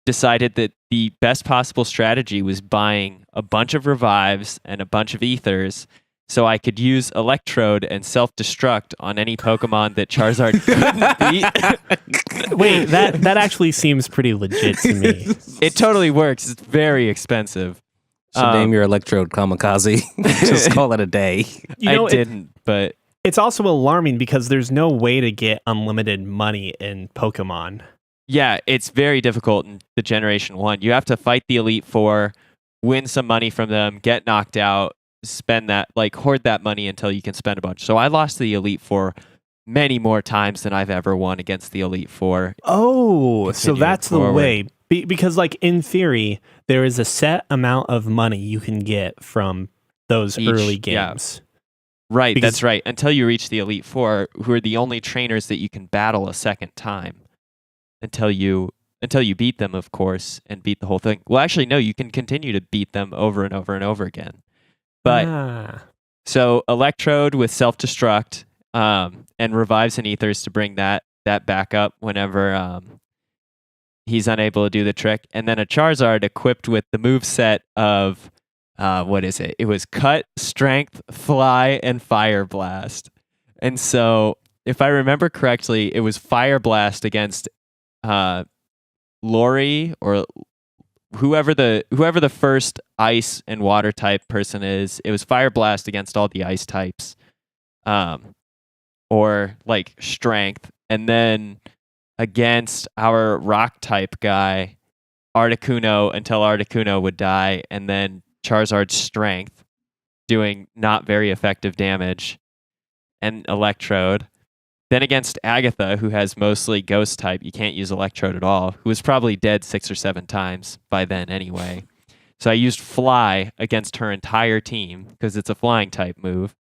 decided that the best possible strategy was buying a bunch of revives and a bunch of ethers so I could use Electrode and self-destruct on any Pokemon that Charizard couldn't beat.
Wait, that actually seems pretty legit to me.
It totally works. It's very expensive.
So name your Electrode Kamikaze. Just call it a day.
You know,
I didn't, but
it's also alarming because there's no way to get unlimited money in Pokemon.
yeah, it's very difficult in the Generation 1. You have to fight the Elite Four, win some money from them, get knocked out, spend that, like, hoard that money until you can spend a bunch. So I lost the Elite Four many more times than I've ever won against the Elite Four.
Oh, so
Continuing
that's the
forward.
way. Because, like, in theory, there is a set amount of money you can get from those
Each-
early
yeah.
games.
Right,
Because-
that's right. Until you reach the Elite Four, who are the only trainers that you can battle a second time. Until you beat them, of course, and beat the whole thing. Well, actually, no, you can continue to beat them over and over and over again. But
Ah.
so Electrode with self-destruct and revives and ethers to bring that back up whenever he's unable to do the trick, and then a Charizard equipped with the move set of what is it? It was Cut, Strength, Fly, and Fire Blast. And so, if I remember correctly, it was Fire Blast against Lori or whoever the first ice and water type person is. It was Fire Blast against all the ice types, or like Strength, and then against our rock type guy, Articuno, until Articuno would die, and then Charizard's Strength, doing not very effective damage, and Electrode. Then against Agatha, who has mostly Ghost type, you can't use Electrode at all, who was probably dead 6 or 7 times by then anyway. So I used Fly against her entire team, because it's a flying type move.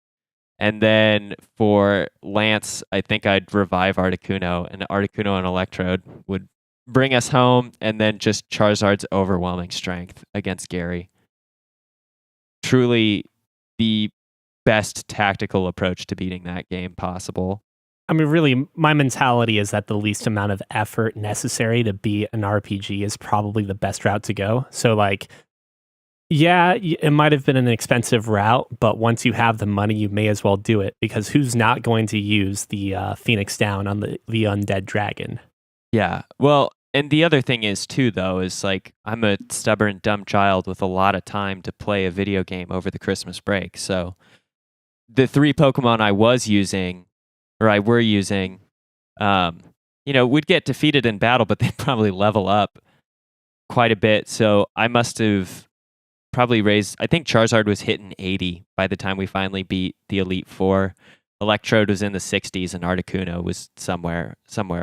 And then for Lance, I think I'd revive Articuno, and Articuno and Electrode would bring us home, and then just Charizard's overwhelming strength against Gary. Truly the best tactical approach to beating that game possible.
I mean, really, my mentality is that the least amount of effort necessary to beat an RPG is probably the best route to go. So, like, yeah, it might have been an expensive route, but once you have the money, you may as well do it, because who's not going to use the Phoenix Down on the undead dragon?
Yeah. Well, and the other thing is, too, though, is like I'm a stubborn, dumb child with a lot of time to play a video game over the Christmas break. So the 3 Pokemon I were using, would get defeated in battle, but they'd probably level up quite a bit. So I must have probably raised, I think Charizard was hitting 80 by the time we finally beat the Elite Four. Electrode was in the 60s, and Articuno was somewhere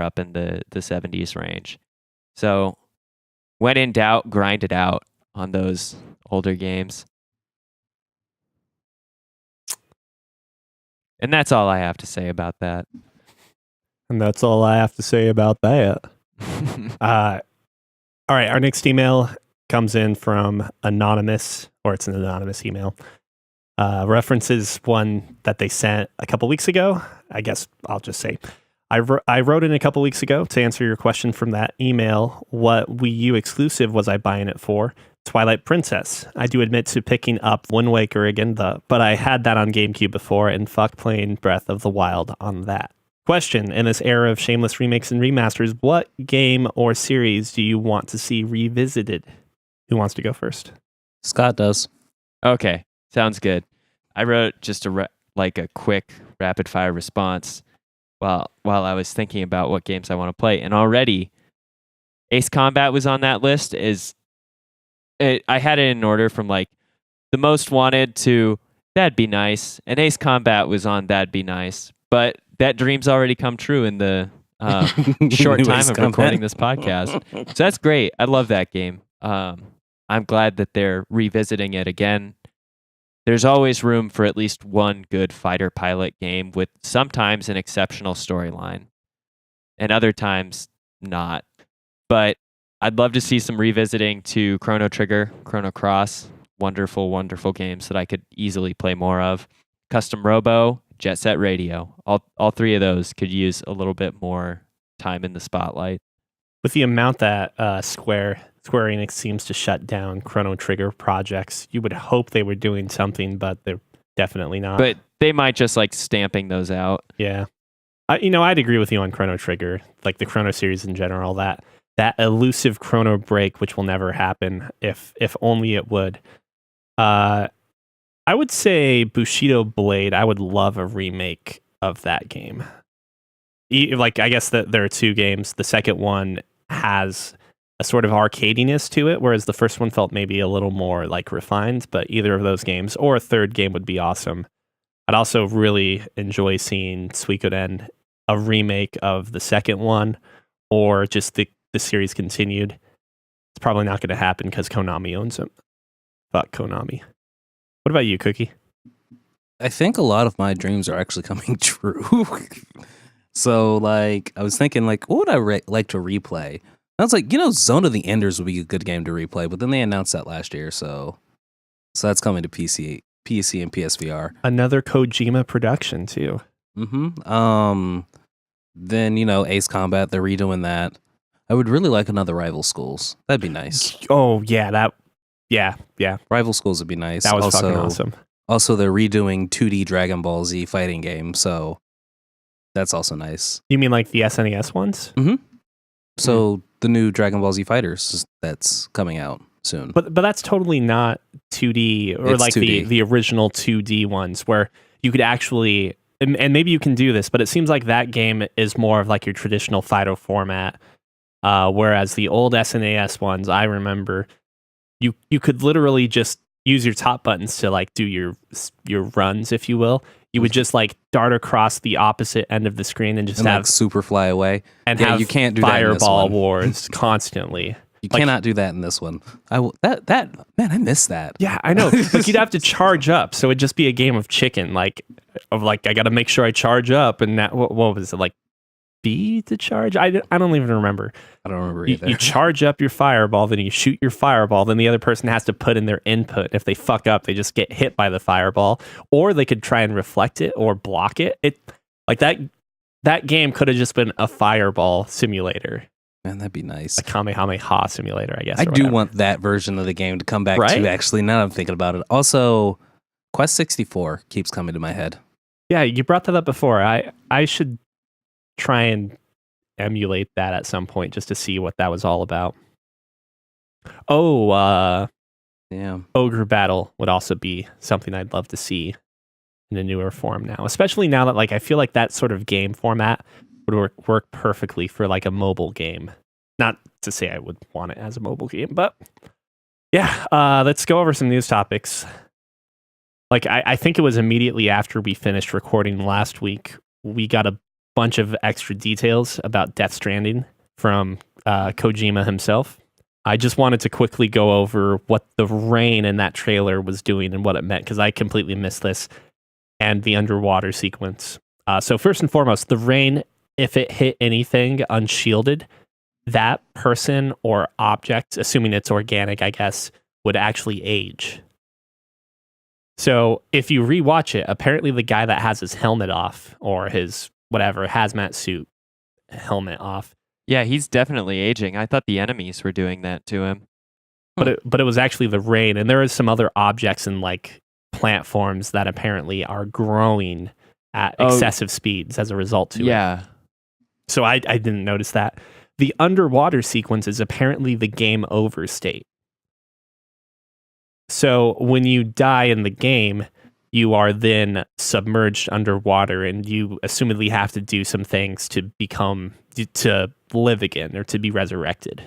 up in the 70s range. So when in doubt, grind it out on those older games. And that's all I have to say about that.
And that's all I have to say about that. All right, our next email comes in from Anonymous, or it's an anonymous email. References one that they sent a couple weeks ago. I guess I'll just say, I wrote in a couple weeks ago to answer your question from that email. What Wii U exclusive was I buying it for? Twilight Princess. I do admit to picking up Wind Waker again, but I had that on GameCube before, and fuck playing Breath of the Wild on that. Question: in this era of shameless remakes and remasters, what game or series do you want to see revisited? Who wants to go first?
Scott does.
Okay, sounds good. I wrote just a quick rapid fire response while I was thinking about what games I want to play, and already Ace Combat was on that list. I had it in order from like the most wanted to that'd be nice, and Ace Combat was on that'd be nice, but that dream's already come true in the short
New
time
Ace
of
Combat.
recording this podcast. So that's great. I love that game. I'm glad that they're revisiting it again. There's always room for at least one good fighter pilot game with sometimes an exceptional storyline and other times not. But I'd love to see some revisiting to Chrono Trigger, Chrono Cross. Wonderful, wonderful games that I could easily play more of. Custom Robo, Jet Set Radio. All 3 of those could use a little bit more time in the spotlight.
With the amount that Square Enix seems to shut down Chrono Trigger projects, you would hope they were doing something, but they're definitely not.
But they might just like stamping those out.
Yeah. I'd agree with you on Chrono Trigger, like the Chrono series in general, that elusive Chrono break, which will never happen, if only it would. I would say Bushido Blade, I would love a remake of that game. Like, I guess that there are two games. The second one has a sort of arcadiness to it, whereas the first one felt maybe a little more like refined, but either of those games or a third game would be awesome. I'd also really enjoy seeing Suikoden, a remake of the second one, or just the series continued. It's probably not going to happen because Konami owns it. Fuck Konami. What about you, Cookie?
I think a lot of my dreams are actually coming true. So, like, I was thinking, like, what would I like to replay? I was like, Zone of the Enders would be a good game to replay, but then they announced that last year, so that's coming to PC and PSVR.
Another Kojima production too.
Mm-hmm. Then Ace Combat, they're redoing that. I would really like another Rival Schools. That'd be nice.
Oh yeah, yeah.
Rival Schools would be nice.
That was fucking awesome.
Also, they're redoing 2D Dragon Ball Z fighting game, so that's also nice.
You mean like the SNES ones?
Mm-hmm. So the new Dragon Ball Z Fighters that's coming out soon.
But that's totally not 2D or
It's
like
2D.
the original 2D ones where you could actually, and maybe you can do this, but it seems like that game is more of like your traditional Fido format. Whereas the old SNES ones, I remember you could literally just use your top buttons to like do your runs, if you will. You would just like dart across the opposite end of the screen and just
and
have
like super fly away.
and
Yeah,
have
you can't do that in this
fireball
one.
wars constantly.
You
Like-
cannot do that in this one. Man, I miss that.
Yeah, I know. Like you'd have to charge up, so it'd just be a game of chicken. I got to make sure I charge up, and that what was it like? B to charge? I don't even remember.
I don't remember
You,
either.
you charge up your fireball, then you shoot your fireball, then the other person has to put in their input. If they fuck up, they just get hit by the fireball, or they could try and reflect it or block it. It like that game could have just been a fireball simulator,
Man, that'd be nice.
a Kamehameha simulator, I guess.
I
or
do
whatever.
want that version of the game to come back
Right?
too, actually, now that I'm thinking about it. Also, Quest 64 keeps coming to my head.
Yeah, you brought that up before. I should try and emulate that at some point just to see what that was all about. Oh,
Yeah.
Ogre Battle would also be something I'd love to see in a newer form now, especially now that like I feel like that sort of game format would work perfectly for like a mobile game. Not to say I would want it as a mobile game, but yeah, let's go over some news topics. Like I think it was immediately after we finished recording last week, we got a bunch of extra details about Death Stranding from Kojima himself. I just wanted to quickly go over what the rain in that trailer was doing and what it meant, because I completely missed this, and the underwater sequence. So first and foremost, the rain, if it hit anything unshielded, that person or object, assuming it's organic, I guess, would actually age. So if you rewatch it, apparently the guy that has his helmet off, or his whatever hazmat suit helmet off,
Yeah, he's definitely aging. I thought the enemies were doing that to him.
but it was actually the rain, and there is some other objects and like plant forms that apparently are growing at excessive speeds as a result to it.
Yeah.
So I didn't notice that. The underwater sequence is apparently the game over state. So when you die in the game, you are then submerged underwater, and you assumedly have to do some things to live again or to be resurrected.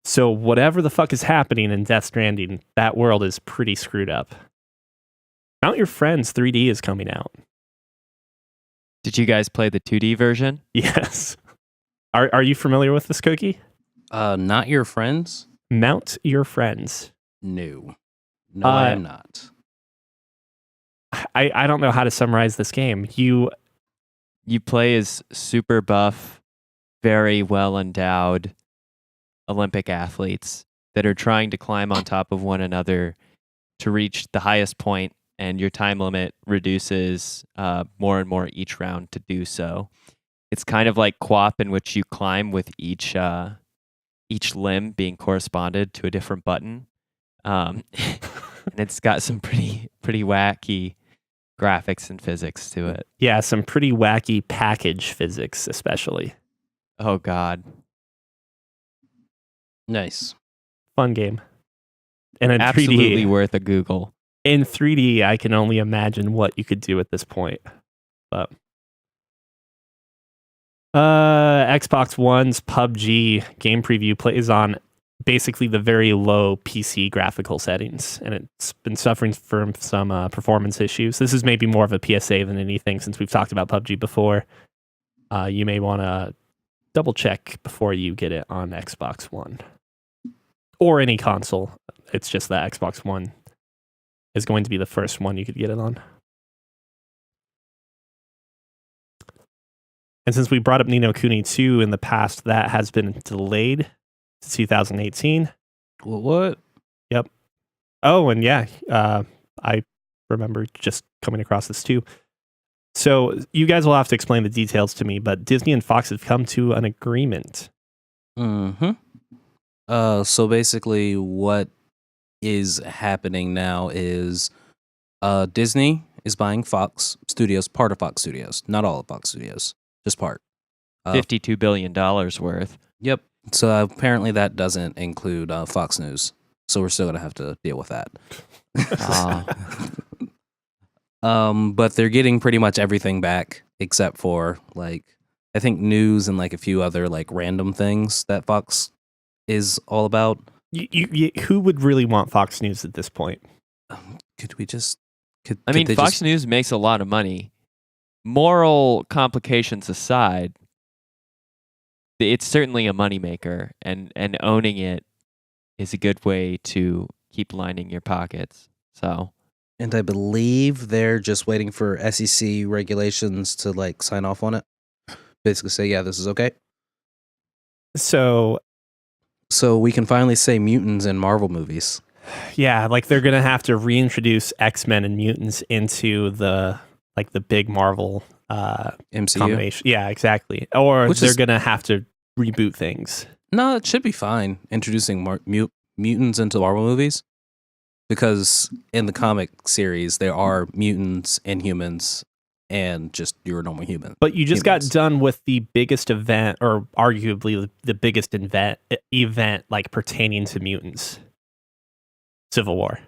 So whatever the fuck is happening in Death Stranding, that world is pretty screwed up. Mount Your Friends 3D is coming out.
Did you guys play the 2D version?
Yes. Are you familiar with this, Cookie?
Not Your Friends?
Mount Your Friends.
No. No, I am not.
I don't know how to summarize this game.
You play as super buff, very well endowed Olympic athletes that are trying to climb on top of one another to reach the highest point, and your time limit reduces more and more each round to do so. It's kind of like QWOP, in which you climb with each limb being corresponded to a different button. And it's got some pretty pretty wacky graphics and physics to it.
Yeah, some pretty wacky package physics, especially.
Oh God.
Nice.
Fun game. And in
Absolutely
3D,
worth a Google.
in 3D, I can only imagine what you could do at this point. But Xbox One's PUBG game preview plays on basically the very low PC graphical settings, and it's been suffering from some performance issues. This is maybe more of a PSA than anything, since we've talked about PUBG before. You may want to double check before you get it on Xbox One or any console. It's just that Xbox One is going to be the first one you could get it on. And since we brought up Ni no Kuni 2 in the past, that has been delayed to 2018.
What?
Yep. Oh, and yeah, I remember just coming across this too. So you guys will have to explain the details to me, but Disney and Fox have come to an agreement.
Mm-hmm. So basically what is happening now is Disney is buying Fox Studios, part of Fox Studios. Not all of Fox Studios, just part.
$52 billion worth.
Yep. So apparently that doesn't include Fox News. So we're still going to have to deal with that. But they're getting pretty much everything back except for like I think news and like a few other like random things that Fox is all about.
Who would really want Fox News at this point?
Could we just?
I mean, Fox News makes a lot of money. Moral complications aside, it's certainly a moneymaker, and owning it is a good way to keep lining your pockets. So.
And I believe they're just waiting for SEC regulations to like sign off on it. Basically say, yeah, this is okay.
So
we can finally say mutants in Marvel movies.
Yeah, like they're going to have to reintroduce X-Men and mutants into the big Marvel
MCU.
combination. Yeah, exactly. Or they're going to have to reboot things.
No, it should be fine introducing mutants into Marvel movies. Because in the comic series, there are mutants, Inhumans, and just your normal human.
But you just got done with the biggest event, or arguably the biggest event like pertaining to mutants. Civil War.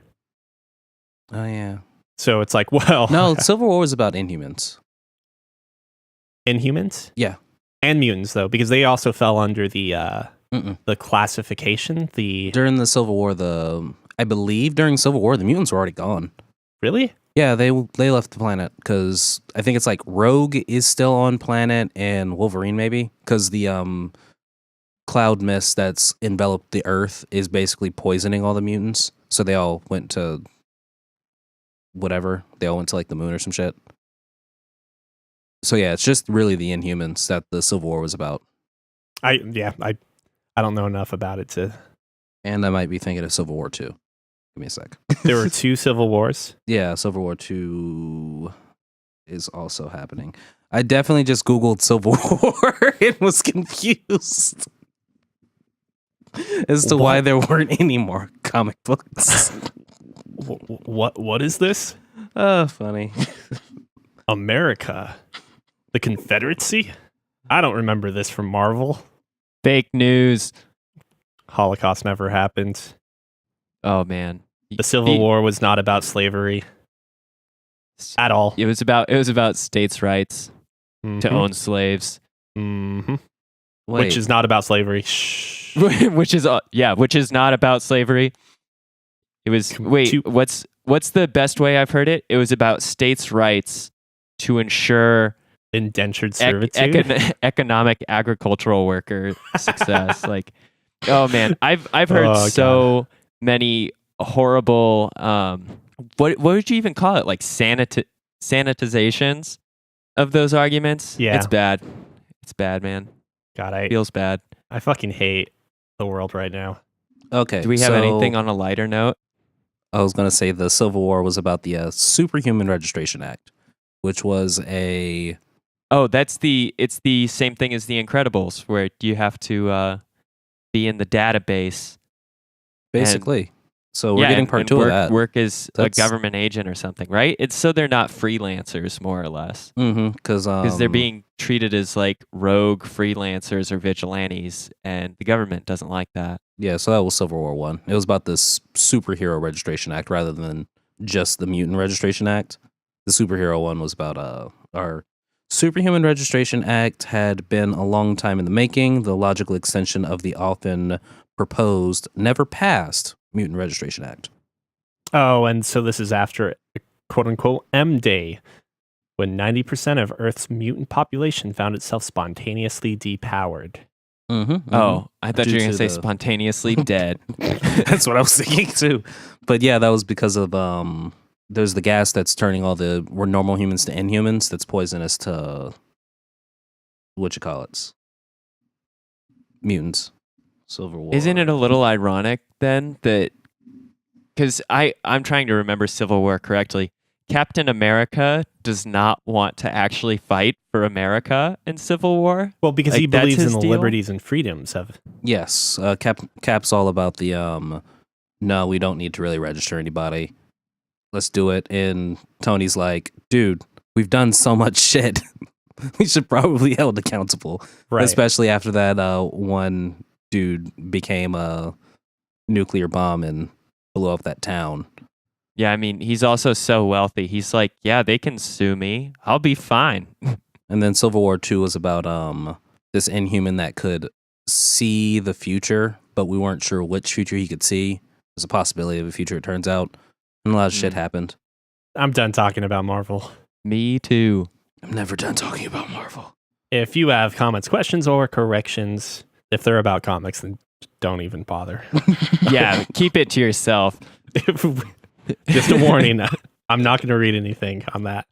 Oh, yeah.
So it's like, well...
No, Civil War was about Inhumans.
Inhumans?
Yeah.
And mutants, though, because they also fell under the classification.
During the Civil War, I believe during Civil War, the mutants were already gone.
Really?
Yeah, they left the planet because I think it's like Rogue is still on planet and Wolverine maybe because the cloud mist that's enveloped the Earth is basically poisoning all the mutants. So they all went to whatever. They all went to like the moon or some shit. So yeah, it's just really the Inhumans that the Civil War was about.
I don't know enough about it to.
And I might be thinking of Civil War 2. Give me a sec.
There were 2 Civil Wars?
Yeah, Civil War 2 is also happening. I definitely just Googled Civil War and was confused as to why there weren't any more comic books.
What is this?
Oh, funny.
America. The Confederacy? I don't remember this from Marvel.
Fake news.
Holocaust never happened.
Oh, man.
The Civil War was not about slavery at all.
It was about states' rights to own slaves.
Mm-hmm. Which is not about slavery. Shh.
which is not about slavery. It was what's the best way I've heard it? It was about states' rights to ensure
indentured servitude,
economic agricultural worker success. Like, oh man, I've heard many horrible what would you even call it, like sanitizations of those arguments.
Yeah,
it's bad man.
God,
feels bad.
I fucking hate the world right now.
Okay,
do we have anything on a lighter note?
I was gonna say the Civil War was about the Superhuman Registration Act, which was it's the same thing as the Incredibles, where you have to be in the database. Basically. So we're getting part 2
work,
of that.
Work as a
That's-
government agent or something, right? It's so they're not freelancers, more or less,
Because
they're being treated as like rogue freelancers or vigilantes, and the government doesn't like that.
Yeah, so that was Civil War One. It was about this superhero registration act rather than just the mutant registration act. The superhero one was about our superhuman registration act had been a long time in the making, the logical extension of the often proposed, never passed mutant registration act.
Oh, and so this is after quote unquote M Day, when 90% of Earth's mutant population found itself spontaneously depowered.
Oh, I thought you were
Due
going to
to
say
the-
spontaneously dead.
That's what I was thinking too. But yeah, that was because of there's the gas that's turning all the normal humans to inhumans that's poisonous to mutants. Civil War.
Isn't it a little ironic then that because I'm trying to remember Civil War correctly, Captain America does not want to actually fight for America in Civil War?
Well, because
Like,
he
that's
believes in
his
the
deal?
liberties and freedoms of.
Yes, Cap's all about the no, we don't need to really register anybody. Let's do it. And Tony's like, dude, we've done so much shit. We should probably be held accountable.
Right.
Especially after that one dude became a nuclear bomb and blew up that town.
Yeah, I mean, he's also so wealthy. He's like, yeah, they can sue me. I'll be fine.
And then Civil War 2 was about this inhuman that could see the future, but we weren't sure which future he could see. There's a possibility of a future, it turns out. And a lot of shit happened.
I'm done talking about Marvel.
Me too.
I'm never done talking about Marvel.
If you have comments, questions, or corrections, if they're about comics, then don't even bother.
Yeah, keep it to yourself.
Just a warning. I'm not going to read anything on that.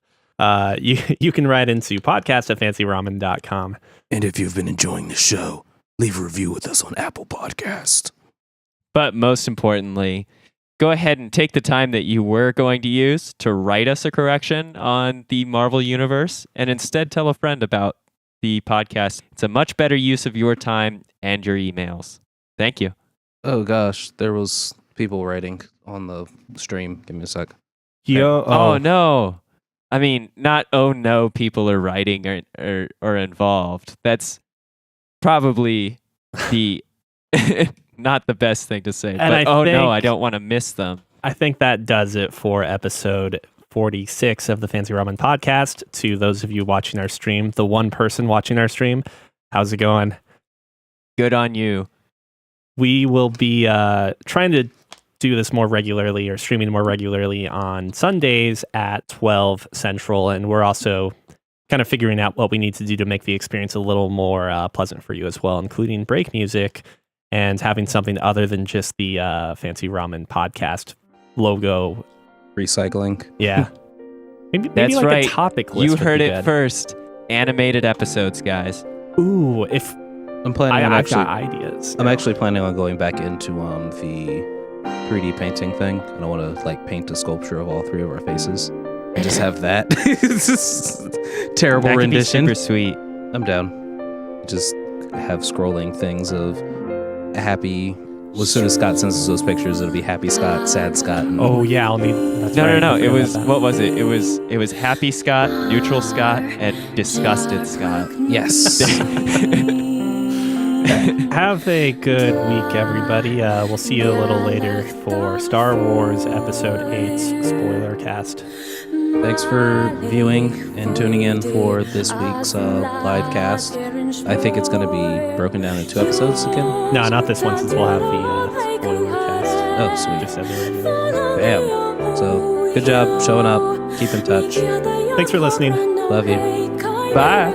You can write into podcast@fancyramen.com.
And if you've been enjoying the show, leave a review with us on Apple Podcast.
But most importantly, go ahead and take the time that you were going to use to write us a correction on the Marvel Universe and instead tell a friend about the podcast. It's a much better use of your time and your emails. Thank you.
Oh gosh, there was people writing on the stream. Give me a sec.
Yo,
Oh no. I mean, not oh no, people are writing or involved. That's probably the not the best thing to say.
And
But
I
oh no,
think-
I don't want to miss them.
I think that does it for episode 46 of the Fancy Ramen podcast. To those of you watching our stream, the one person watching our stream, how's it going?
Good on you.
We will be trying to do this more regularly or streaming more regularly on Sundays at 12 Central. And we're also kind of figuring out what we need to do to make the experience a little more pleasant for you as well, including break music and having something other than just the Fancy Ramen podcast logo.
Recycling.
Yeah. Maybe
That's
like
right.
a topic list.
You
would
heard
be
it
good.
first. Animated episodes, guys.
Ooh, if
I'm planning on
I've
actually.
got ideas.
I'm actually planning on going back into the 3D painting thing, and I want to like paint a sculpture of all three of our faces, and just have that. It's just terrible
That could be
rendition.
super sweet.
I'm down. Just have scrolling things of happy. Well, as soon as Scott sends us those pictures, it'll be happy Scott, sad Scott. And
Oh yeah, I'll need. That's
No,
right,
no, no.
I
It
forgot
was
about
what was it? It was happy Scott, neutral Scott, and disgusted Scott.
yes.
that. Have a good week, everybody. We'll see you a little later for Star Wars Episode 8's spoiler cast.
Thanks for viewing and tuning in for this week's live cast. I think it's going to be broken down into 2 episodes again.
No, not this one, since we'll have the spoiler cast.
Oh, sweet.
Just as a regular.
Bam. So, good job showing up. Keep in touch.
Thanks for listening.
Love you.
Bye.
Bye.